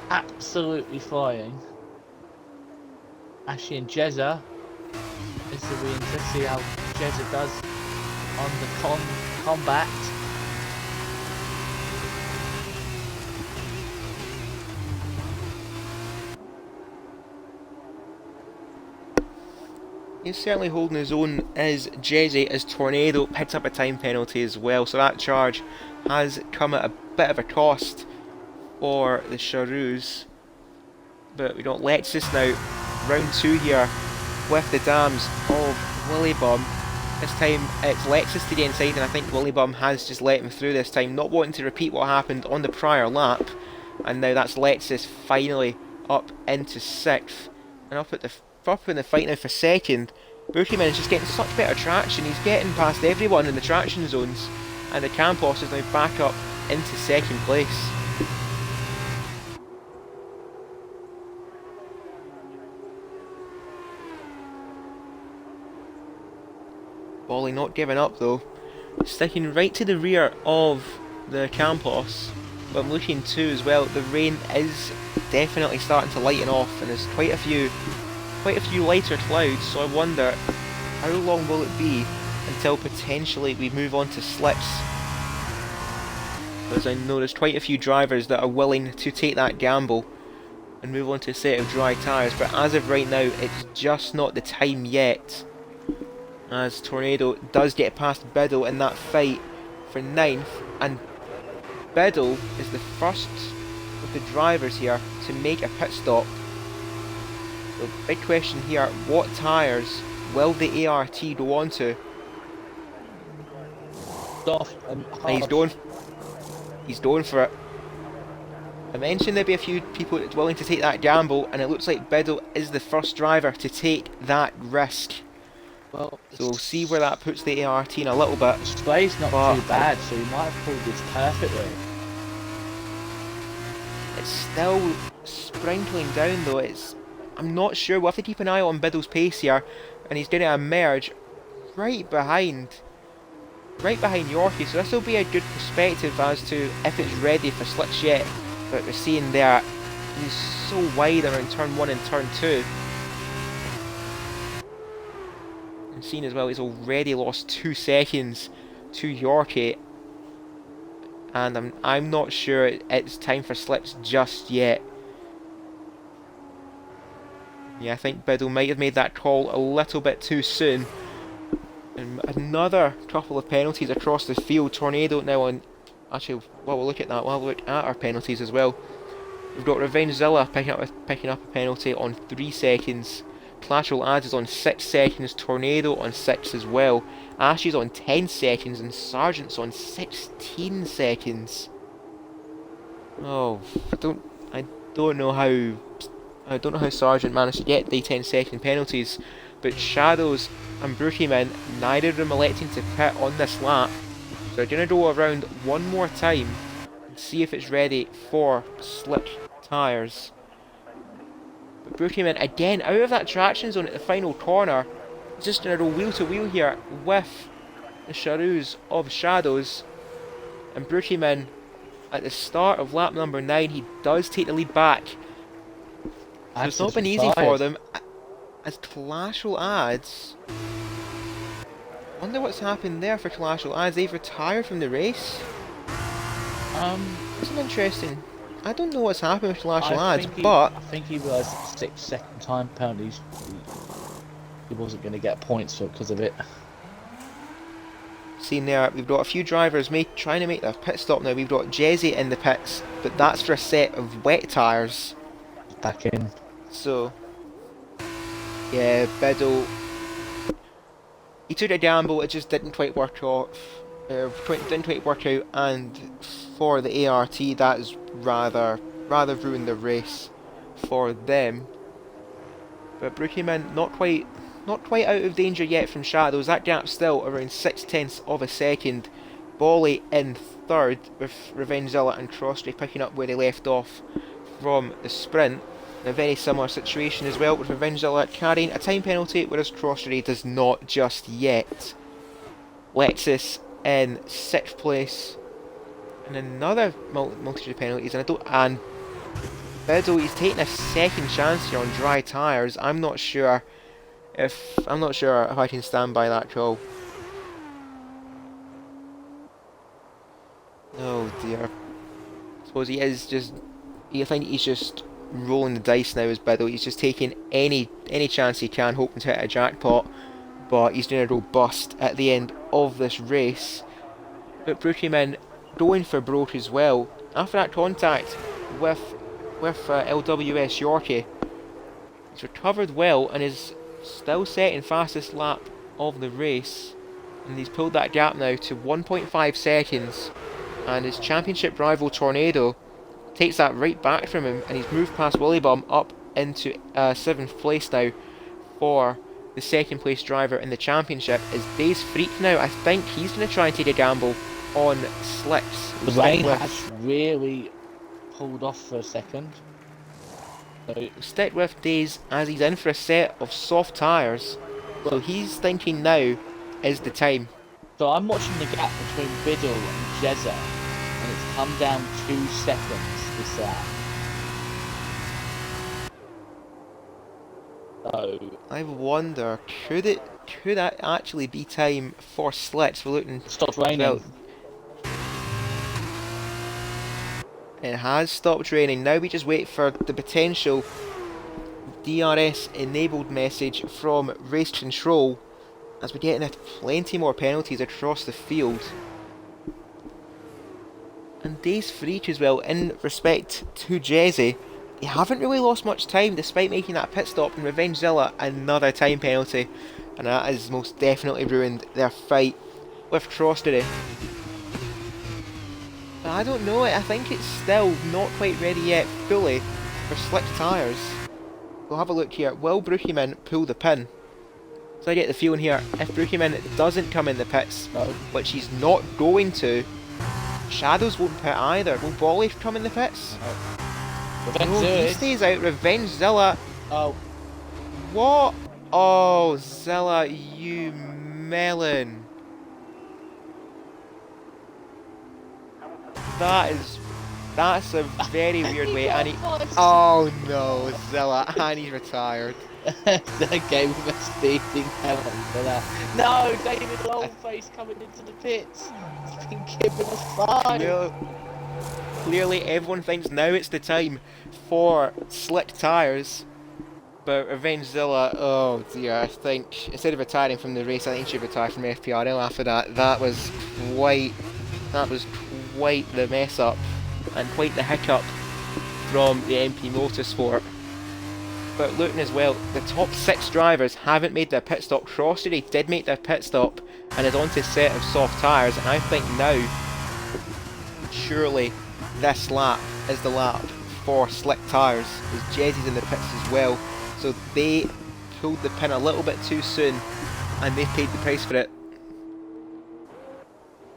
absolutely flying. Ashi and Jezza. This will be interesting to see how Jezza does on the combat. He's certainly holding his own as Jezzy, as Tornado picks up a time penalty as well, so that charge has come at a bit of a cost for the Charoos. But we got Lexus now, round 2 here, with the Dams of Willie Bum. This time it's Lexus to get inside, and I think Willie Bum has just let him through this time, not wanting to repeat what happened on the prior lap. And now that's Lexus finally up into 6th, and up in the fight now for 2nd. Brookieman is just getting such better traction. He's getting past everyone in the traction zones, and the Campos is now back up into 2nd place. Bolly not giving up though, sticking right to the rear of the Campos. But I'm looking too as well, the rain is definitely starting to lighten off, and there's quite a few lighter clouds, so I wonder how long will it be until potentially we move on to slips. Because I know there's quite a few drivers that are willing to take that gamble and move on to a set of dry tyres, but as of right now it's just not the time yet, as Tornado does get past Biddle in that fight for 9th, and Biddle is the first of the drivers here to make a pit stop. So big question here, what tyres will the ART go on to? Soft and And he's going for it. I mentioned there'd be a few people willing to take that gamble, and it looks like Biddle is the first driver to take that risk. Well, So we'll see where that puts the ART in a little bit. the spray's not But too bad, so he might have pulled this perfectly. it's still sprinkling down though. I'm not sure. We'll have to keep an eye on Biddle's pace here, and he's going to emerge right behind Yorkie, so this will be a good perspective as to if it's ready for slicks yet. But we're seeing there he's so wide around turn 1 and turn 2, and seeing as well he's already lost 2 seconds to Yorkie, and I'm not sure it's time for slips just yet. Yeah, I think Biddle might have made that call a little bit too soon. And another couple of penalties across the field. Tornado now on... Actually, while we'll look at that, we'll look at our penalties as well. We've got Revengezilla picking up a penalty on 3 seconds. Collateral Ads is on 6 seconds. Tornado on 6 as well. Ash is on 10 seconds and Sergeant's on 16 seconds. Oh, I don't know how Sergeant managed to get the 10-second penalties, but Shadows and Brookieman, neither of them electing to pit on this lap. So they're going to go around one more time and see if it's ready for slick tyres. But Brookieman, again, out of that traction zone at the final corner, just going to go wheel to wheel here with the Charoos of Shadows. And Brookieman, at the start of lap number 9, he does take the lead back. So it's not been easy for them. As Collateral Ads... Wonder what's happened there for Collateral Ads. They've retired from the race. Isn't interesting. I don't know what's happened with Collateral Ads, but... I think he realised at the 6-second time penalties, he wasn't going to get points because of it. Seen there, we've got a few drivers trying to make their pit stop now. We've got Jezzy in the pits, but that's for a set of wet tyres. Back in. So, yeah, Biddle, he took a gamble, it just didn't quite work out. Didn't quite work out, and for the ART, that has rather ruined the race for them. But Brookieman not quite out of danger yet from Shadows. That gap's still around 0.6 of a second. Bolly in third, with Revengezilla and Crosstray picking up where they left off from the sprint. In a very similar situation as well, with Revengezilla carrying a time penalty, whereas Crosstray does not just yet. Lexus in 6th place, and another multitude of penalties, and Biddle, he's taking a second chance here on dry tyres. I'm not sure if I can stand by that call. Oh dear. I suppose I think he's just rolling the dice now as Biddle. He's just taking any chance he can, hoping to hit a jackpot, but he's doing a robust at the end of this race. But Brookieman going for broke as well. After that contact with LWS Yorkie, he's recovered well and is still setting fastest lap of the race, and he's pulled that gap now to 1.5 seconds, and his championship rival Tornado takes that right back from him, and he's moved past Willybum up into 7th place now for the 2nd place driver in the championship. Is Days Freak now? I think he's going to try and take a gamble on slicks. The rain has really pulled off for a second. So stick with Days as he's in for a set of soft tyres. So he's thinking now is the time. So I'm watching the gap between Biddle and Jezza, and it's come down 2 seconds this lap. So I wonder, could that actually be time for slicks? We're looking. Stopped raining. Well, it has stopped raining. Now we just wait for the potential DRS enabled message from race control, as we're getting plenty more penalties across the field. And Days Freak as well, in respect to Jezzy, they haven't really lost much time despite making that pit stop, and Revengezilla another time penalty, and that has most definitely ruined their fight with Crosstory. But I don't know, I think it's still not quite ready yet fully for slick tyres. We'll have a look here. Will Brookieman pull the pin? So I get the feeling here, if Brookieman doesn't come in the pits, which he's not going to, Shadows won't pit either. Will Bolly come in the pits? No, he stays out. Revengezilla. Oh. What? Oh, Zilla, you melon. That's a very weird way. And oh no, Zilla, and he's retired. That gave him a speeding penalty for that. No, David Longface coming into the pits. He's been giving us 5. Clearly, everyone thinks now it's the time for slick tyres. But Revengezilla, oh dear, I think instead of retiring from the race, I think she retired from FPRL after that. That was quite the mess up and quite the hiccup from the MP Motorsport. But looking as well, the top 6 drivers haven't made their pit stop. Crossery did make their pit stop and is onto a set of soft tyres, and I think now, surely this lap is the lap for slick tyres, because Jezzy's in the pits as well, so they pulled the pin a little bit too soon and they paid the price for it.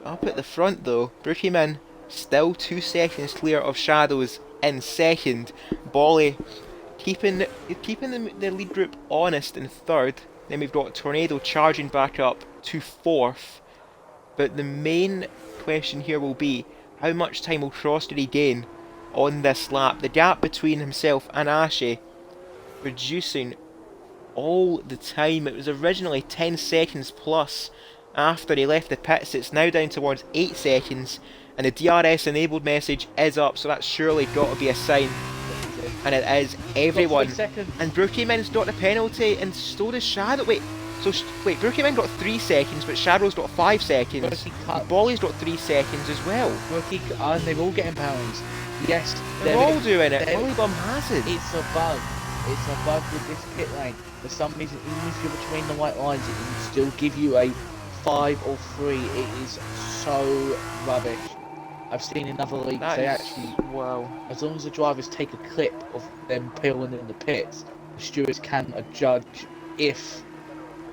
Up at the front though, Brookieman still 2 seconds clear of Shadows in second. Bolly keeping the lead group honest in third. Then we've got Tornado charging back up to fourth. But the main question here will be, how much time will Crossery gain on this lap? The gap between himself and Ashe reducing all the time. It was originally 10 seconds plus after he left the pits. It's now down towards 8 seconds, and the DRS enabled message is up, so that's surely got to be a sign. And it is. Everyone. And Brookieman's got a penalty, and so does Shadow. Wait, Brookieman got 3 seconds, but Shadow's got 5 seconds. Bolly's got 3 seconds as well. And they're all getting pounds. Yes, they're all doing it. Bullybum has it. It's a bug. It's a bug with this pit lane. For some reason, even if you're between the white lines, it can still give you a 5 or 3. It is so rubbish. I've seen in other leagues wow. As long as the drivers take a clip of them peeling in the pits, the stewards can judge if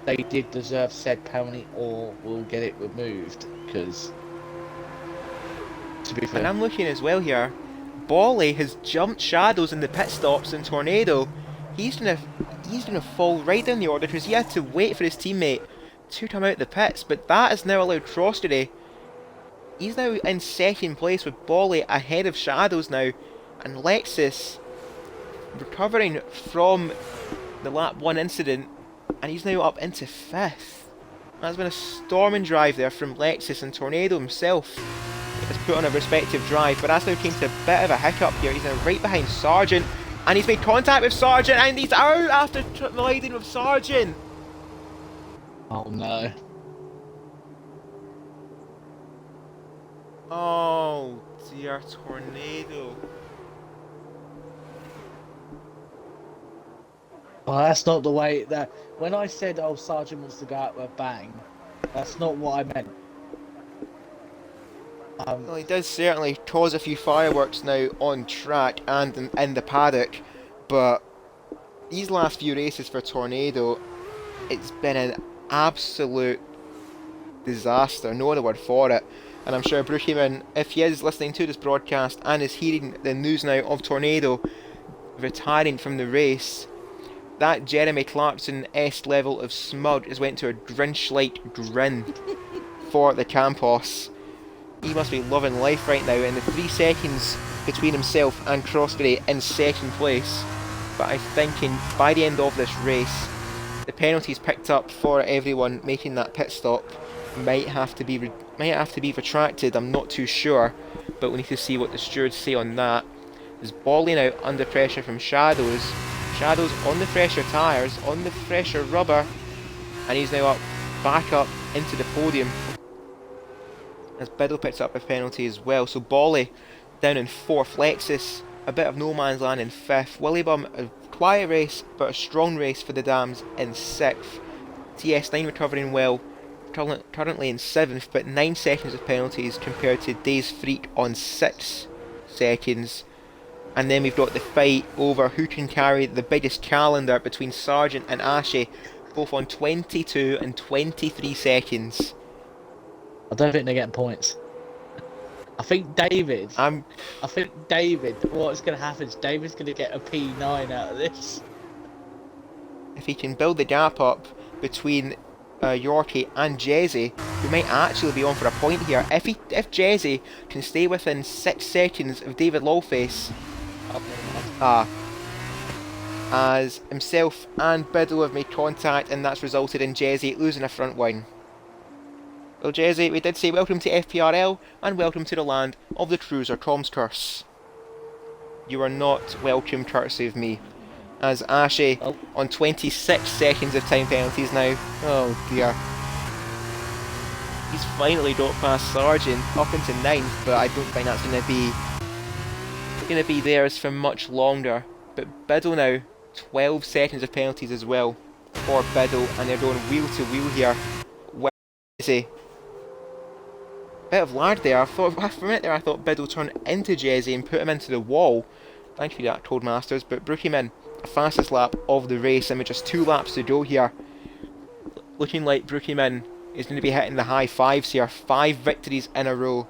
they did deserve said penalty or will get it removed. Because, to be fair, and I'm looking as well here. Bolly has jumped Shadows in the pit stops, and Tornado, he's gonna fall right down the order because he had to wait for his teammate to come out the pits. But that has now allowed Crossery. He's now in second place with Bolly ahead of Shadows now, and Lexus recovering from the lap 1 incident, and he's now up into 5th. That's been a storming drive there from Lexus, and Tornado himself has put on a respective drive, but that's now came to a bit of a hiccup here. He's now right behind Sargent, and he's made contact with Sargent, and he's out after colliding with Sargent. Oh no. Oh dear, Tornado. Well, that's not the way that... When I said, oh, Sargent wants to go out with a bang, that's not what I meant. Well, he does certainly cause a few fireworks now on track and in the paddock, but these last few races for Tornado, it's been an absolute disaster, no other word for it. And I'm sure Brookieman, if he is listening to this broadcast and is hearing the news now of Tornado retiring from the race, that Jeremy Clarkson-esque level of smug has went to a Grinch-like grin for the Campos. He must be loving life right now, and the 3 seconds between himself and Crossery in second place. But I'm thinking by the end of this race, the penalties picked up for everyone making that pit stop might have to be retracted. I'm not too sure, but we need to see what the stewards say on that. There's Bolly now under pressure from Shadows. Shadows on the fresher tyres, on the fresher rubber, and he's now back up into the podium. As Biddle picks up a penalty as well, so Bolly down in 4th, Lexus a bit of no man's land in 5th, Willybum a quiet race but a strong race for the Dams in 6th, TS9 recovering well, currently in 7th, but 9 seconds of penalties compared to Days Freak on 6 seconds. And then we've got the fight over who can carry the biggest calendar between Sargent and Ashe, both on 22 and 23 seconds. I don't think they're getting points. I think David, what's going to happen is David's going to get a P9 out of this. If he can build the gap up between Yorkie and Jezzy, who might actually be on for a point here. If Jezzy can stay within 6 seconds of David Lawface, as himself and Biddle have made contact, and that's resulted in Jezzy losing a front wing. Well, Jezzy, we did say welcome to FPRL and welcome to the land of the Cruiser Comms Curse. You are not welcome courtesy of me. as Ashe Oh, on 26 seconds of time penalties now. Oh dear. He's finally got past Sargent up into 9th, but I don't think that's going to be theirs for much longer. But Biddle now, 12 seconds of penalties as well for Biddle, and they're going wheel to wheel here. Well, Jesse. Bit of lag there. For a minute there I thought Biddle turned into Jesse and put him into the wall. Thank you for that, Codemasters. But Brookieman, fastest lap of the race, and with just 2 laps to go here. Looking like Brookieman is going to be hitting the high 5s here. 5 victories in a row.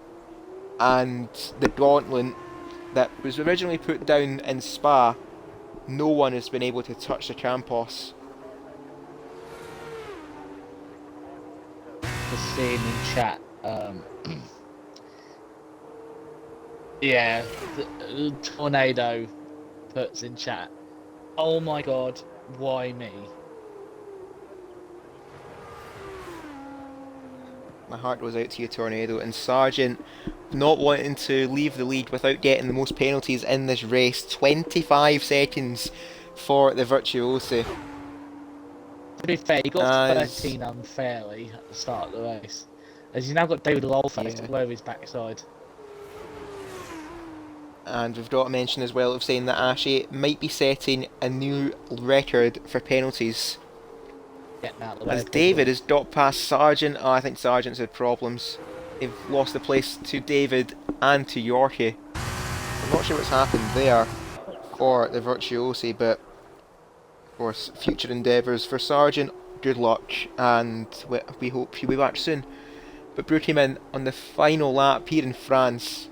And the gauntlet that was originally put down in Spa, no one has been able to touch the Campos. just seeing in chat. Yeah, the Tornado puts in chat. Oh my god, why me? My heart goes out to you, Tornado. And Sargent not wanting to leave the lead without getting the most penalties in this race. 25 seconds for the Virtuosi. To be fair, he got 13 unfairly at the start of the race. As he's now got David Lolface all over his backside. And we've got to mention as well of saying that Ashe might be setting a new record for penalties. Getting out of the way. As David has got past Sargent. Oh, I think Sargent's had problems. They've lost the place to David and to Yorkie. I'm not sure what's happened there for the Virtuosi, but of course, future endeavours for Sargent. Good luck, and we hope he'll be back soon. But Brookieman on the final lap here in France.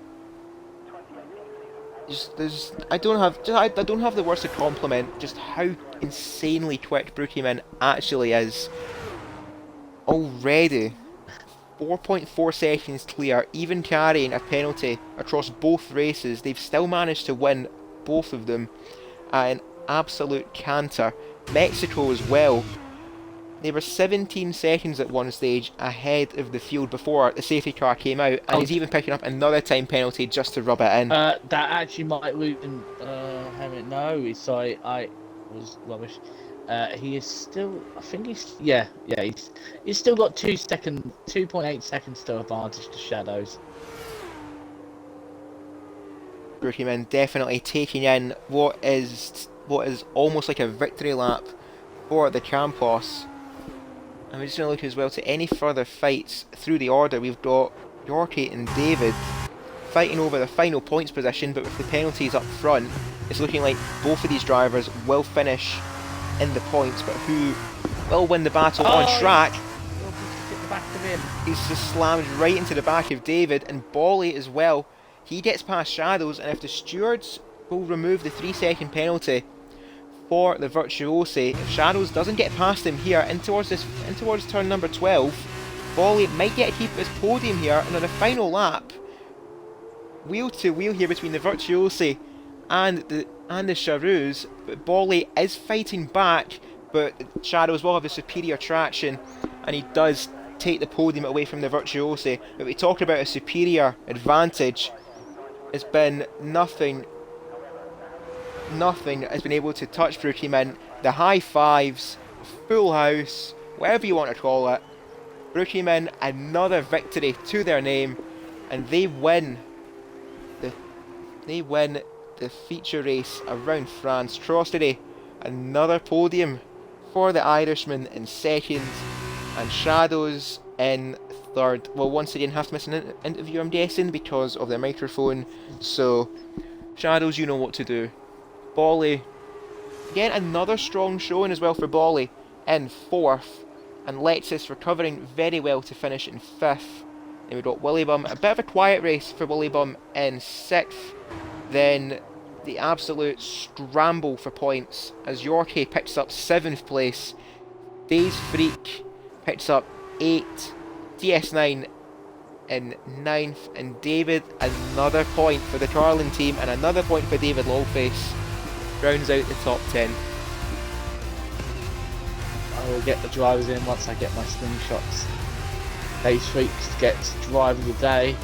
I don't have the words to compliment just how insanely quick Brookieman actually is. Already 4.4 seconds clear, even carrying a penalty across both races. They've still managed to win both of them at an absolute canter. Mexico as well. They were 17 seconds at one stage ahead of the field before the safety car came out, and he's even picking up another time penalty just to rub it in. That actually might ruin Hamilton. No, he's sorry, I was rubbish. He is still, I think he's still got 2.8 seconds to advantage to Shadows. Brookieman definitely taking in what is almost like a victory lap for the Campos. And we're just going to look as well to any further fights through the order. We've got Yorkie and David fighting over the final points position, but with the penalties up front, it's looking like both of these drivers will finish in the points, but who will win the battle on track? He's just slammed right into the back of David, and Bolly as well. He gets past Shadows, and if the stewards will remove the 3-second penalty for the Virtuosi, if Shadows doesn't get past him here in towards turn number 12, Bolly might get to keep his podium here, and on the final lap, wheel to wheel here between the Virtuosi and the Charoux, but Bolly is fighting back, but Shadows will have the superior traction, and he does take the podium away from the Virtuosi. But we talked about a superior advantage. It's been nothing has been able to touch Brookieman. The high 5s, full house, whatever you want to call it. Brookieman, another victory to their name, and they win the feature race around France. Trostedy, another podium for the Irishman in second, and Shadows in third. Well, once again, have to miss an interview, I'm guessing, because of their microphone. So, Shadows, you know what to do. Bolly, again, another strong showing as well for Bolly in fourth, and Lexus recovering very well to finish in fifth. Then we've got Willybum, a bit of a quiet race for Willybum in sixth. Then the absolute scramble for points as Yorkie picks up 7th place, Days Freak picks up 8th, DS9 in 9th, and David, another point for the Carlin team and another point for David Lawface, rounds out the top 10. I will get the drivers in once I get my screenshots. Days Freaks gets driver of the day.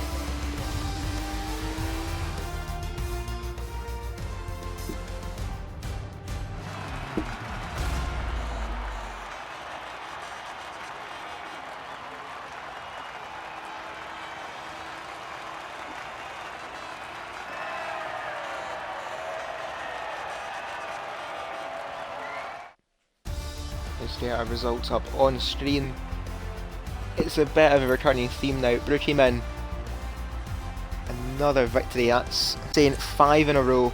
Let's get our results up on screen. It's a bit of a returning theme now. Brookieman, another victory. That's saying 5 in a row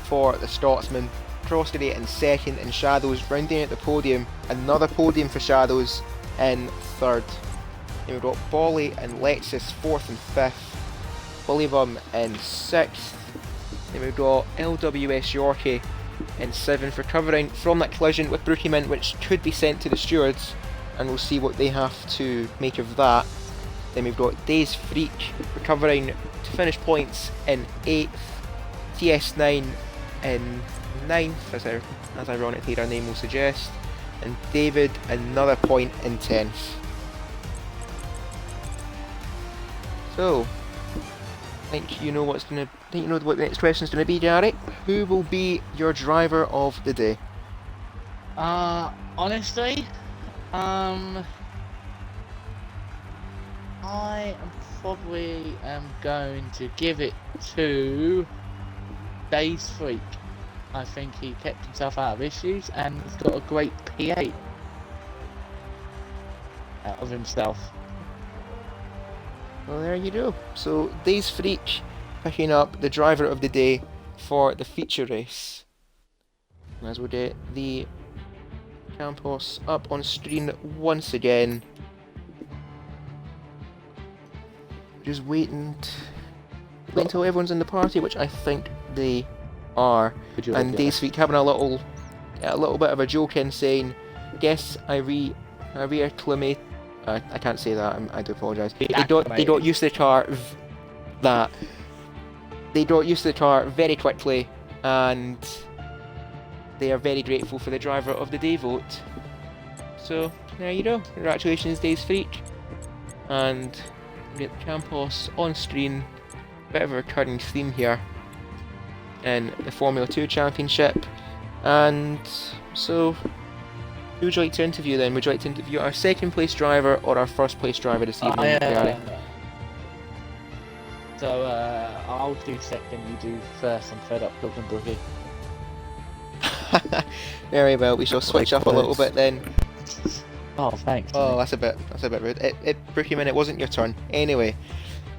for the Scotsman. Crossgray in second, and Shadows rounding out the podium. Another podium for Shadows in third. Then we've got Bolly and Lexus 4th and 5th. Bullybum in 6th. Then we've got LWS Yorkie in 7th, recovering from that collision with Brookieman, which could be sent to the stewards, and we'll see what they have to make of that. Then we've got Days Freak recovering to finish points in 8th. TS9 in 9th, as ironically our name will suggest. And David another point in 10th. So, I think you know what the next question is going to be, Gary. Who will be your driver of the day? Honestly, I am probably going to give it to Days Freak. I think he kept himself out of issues and he's got a great P8 out of himself. Well, there you go. So, Days Freak picking up the driver of the day for the feature race. As we get the Campos up on screen once again. Just waiting until everyone's in the party, which I think they are. And Days Freak having a little bit of a joke in saying, "Guess I reacclimate." I can't say that. I do apologise. They got used to the car. They got used to the car very quickly, and they are very grateful for the driver of the day vote. So there you go. Congratulations, Days Freak. And we get Campos on screen. Bit of a recurring theme here in the Formula 2 Championship. And so, who would you like to interview then? Would you like to interview our second place driver or our first place driver this evening, Gary? So, I'll do second, you do first. I'm fed up talking Brookie. Very well, we shall switch up a little bit then. Oh, thanks. Oh, that's a bit rude. Brookieman, it wasn't your turn. Anyway,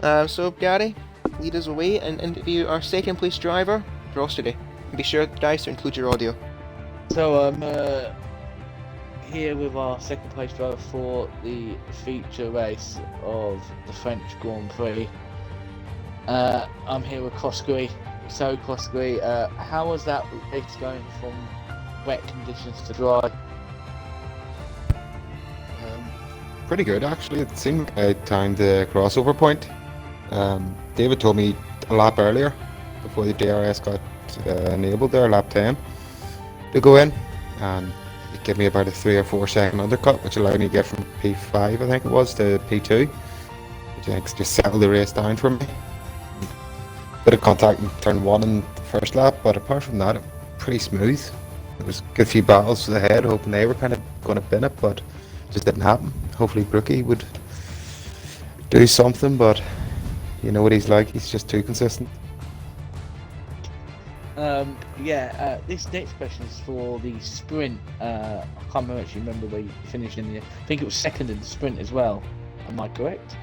so Gary, lead us away and interview our second place driver, Crossgray. Be sure, guys, to include your audio. So I'm here with our second place driver for the feature race of the French Grand Prix. I'm here with Crossgray. So Crossgray, how was that race going from wet conditions to dry? Pretty good actually. It seemed like I timed the crossover point. David told me a lap earlier, before the DRS got enabled there, lap 10, to go in, and it gave me about a 3 or 4 second undercut, which allowed me to get from P5, I think it was, to P2, which I think just settled the race down for me. Bit of contact in turn 1 in the first lap, but apart from that, it was pretty smooth. There was a good few battles to the head, hoping they were kind of going to bin it, but it just didn't happen. Hopefully Brookie would do something, but you know what he's like, he's just too consistent. This next question is for the sprint. I can't actually remember where you finished in the... I think it was second in the sprint as well. Am I correct?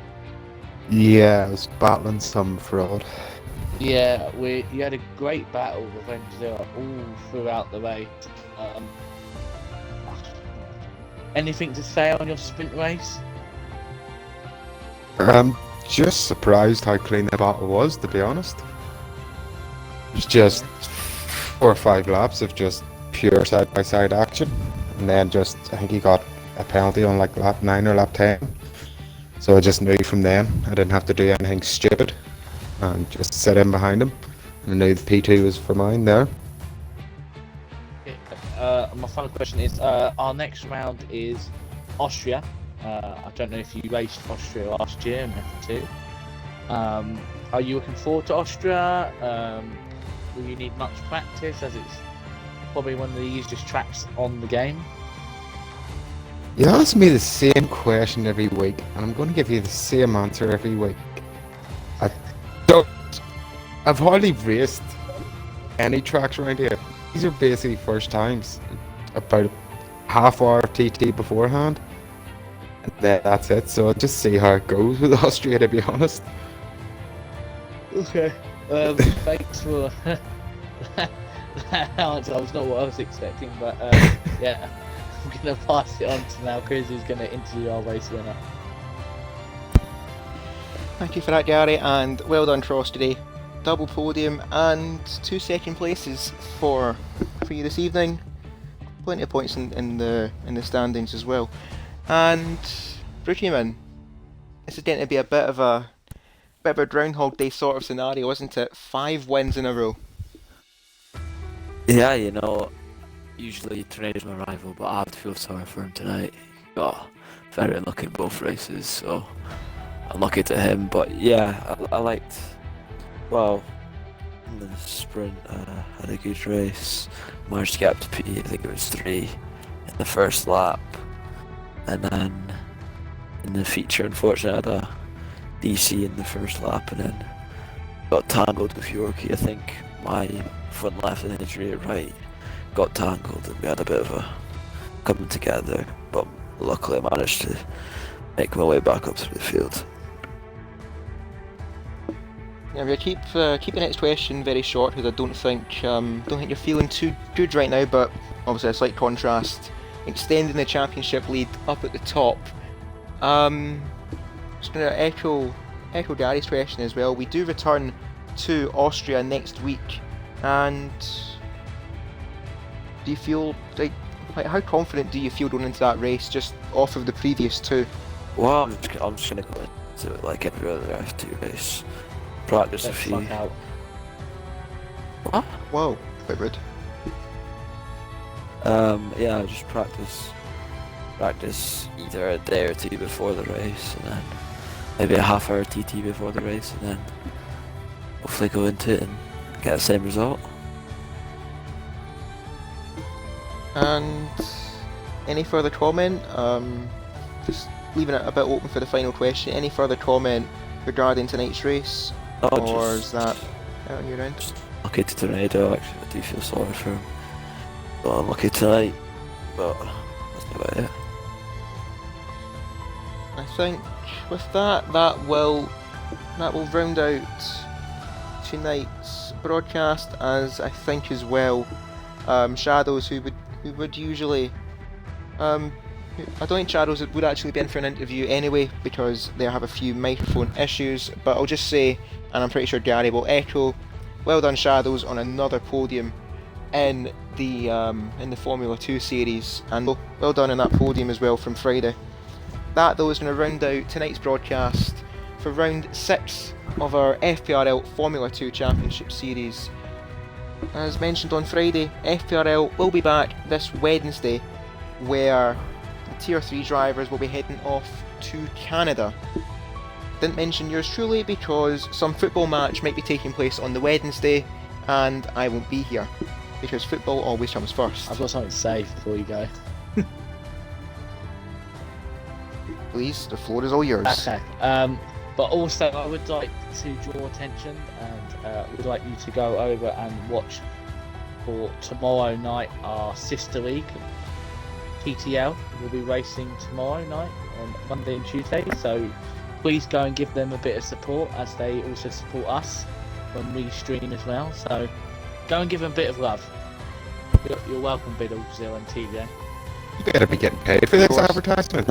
Yeah, I was battling some fraud. Yeah, you had a great battle with Revenge all throughout the race. Anything to say on your sprint race? Just surprised how clean the battle was, to be honest. It was just 4 or 5 laps of just pure side-by-side action, and then just, I think he got a penalty on like lap 9 or lap 10, so I just knew from then I didn't have to do anything stupid and just sit in behind him, and I knew the P2 was for mine there. My final question is, our next round is Austria. I don't know if you raced Austria last year in F2. Are you looking forward to Austria? Will you need much practice, as it's probably one of the easiest tracks on the game? You ask me the same question every week, and I'm going to give you the same answer every week. I've hardly raced any tracks around here. These are basically first times. About half hour of TT beforehand. And then that's it. So just see how it goes with Austria, to be honest. Okay. Thanks for that answer. That was not what I was expecting, but yeah, I'm gonna pass it on to now Chris, who's gonna interview our race winner. Thank you for that, Gary, and well done, Tross, today. Double podium and 2 second places for you this evening. Plenty of points in the standings as well. And Brookieman, this is going to be a bit of a Groundhog Day sort of scenario, isn't it? 5 wins in a row. Yeah, you know, usually Tornado's my rival, but I have to feel sorry for him tonight. He got very unlucky in both races, so unlucky to him. But yeah, I liked, well, in the sprint, had a good race. Managed to get up to P, I think it was 3 in the first lap. And then in the feature, unfortunately, I had a DC in the first lap and then got tangled with Yorkie. I think my front left and his rear right got tangled and we had a bit of a coming together, but luckily I managed to make my way back up through the field. Yeah, we'll keep the next question very short because I don't think you're feeling too good right now, but obviously a slight contrast. Extending the championship lead up at the top. Just going to echo Gary's question as well. We do return to Austria next week, and do you feel like how confident do you feel going into that race just off of the previous 2? Well, I'm just gonna go into it like every other F2 race. Practice a few. Out. What? Whoa, quite rude. Yeah, just practice either a day or 2 before the race, and then maybe a half hour TT before the race, and then hopefully go into it and get the same result. And any further comment? Just leaving it a bit open for the final question. Any further comment regarding tonight's race, or is that out on your end? Lucky to Tornado, actually, I do feel sorry for him. But unlucky tonight, but that's about it. I think with that will round out tonight's broadcast, as I think as well Shadows, who would usually I don't think Shadows would actually be in for an interview anyway because they have a few microphone issues, but I'll just say, and I'm pretty sure Gary will echo, well done Shadows on another podium in the Formula 2 series, and well done on that podium as well from Friday. That though is going to round out tonight's broadcast for round 6 of our FPRL Formula 2 Championship Series. As mentioned on Friday, FPRL will be back this Wednesday, where the Tier 3 drivers will be heading off to Canada. Didn't mention yours truly because some football match might be taking place on the Wednesday and I won't be here, because football always comes first. I've got something to say before you go. Please, the floor is all yours. Okay. But also, I would like to draw attention and would like you to go over and watch for tomorrow night our sister league, TTL. Will be racing tomorrow night on Monday and Tuesday. So please go and give them a bit of support, as they also support us when we stream as well. So go and give them a bit of love. You're welcome, Biddle0 and TJ. You better be getting paid for this advertisement.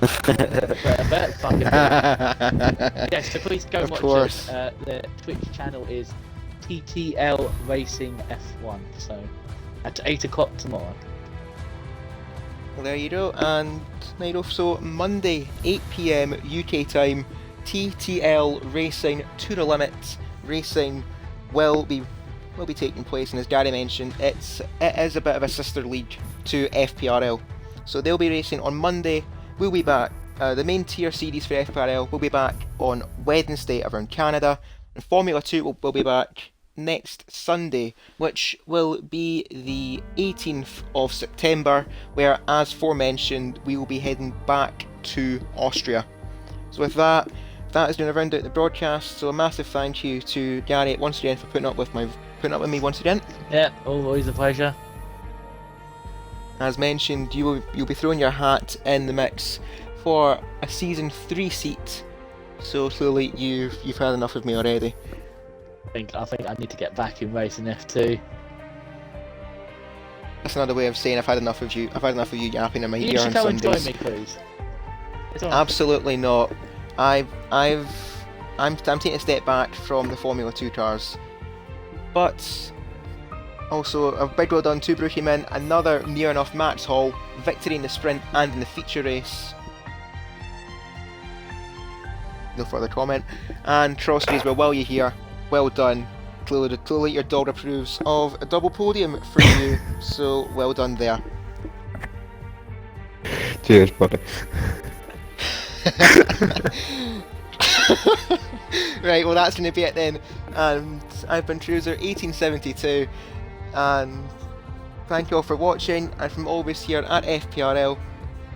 Yes, so please go and watch it. The Twitch channel is TTL Racing F1, so at 8 o'clock tomorrow. Well, there you go, and so Monday, 8 PM UK time, TTL Racing to the Limit racing will be taking place, and as Gary mentioned, it is a bit of a sister league to FPRL. So they'll be racing on Monday. We'll be back. The main tier series for FPRL will be back on Wednesday around Canada, and Formula 2 will be back next Sunday, which will be the 18th of September, where, as aforementioned, we will be heading back to Austria. So with that is going to round out the broadcast. So a massive thank you to Gary once again for putting up with me once again. Yeah, always a pleasure. As mentioned, you'll be throwing your hat in the mix for a season 3 seat. So clearly you've had enough of me already. I think I need to get back in racing F2. That's another way of saying I've had enough of you. I've had enough of you yapping in my You ear should on come and join Sundays. me, please. It's all right. Absolutely not. I'm taking a step back from the Formula 2 cars. But also a big well done to Brookie Min, another near enough Max Hall, victory in the sprint and in the feature race. No further comment. And Trosky as well, while you're here, well done. Clearly your dog approves of a double podium for you, so well done there. Cheers, buddy. Right, well that's going to be it then. And I've been Truser1872, and thank you all for watching, and from always here at FPRL,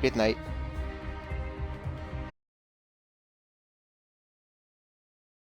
good night.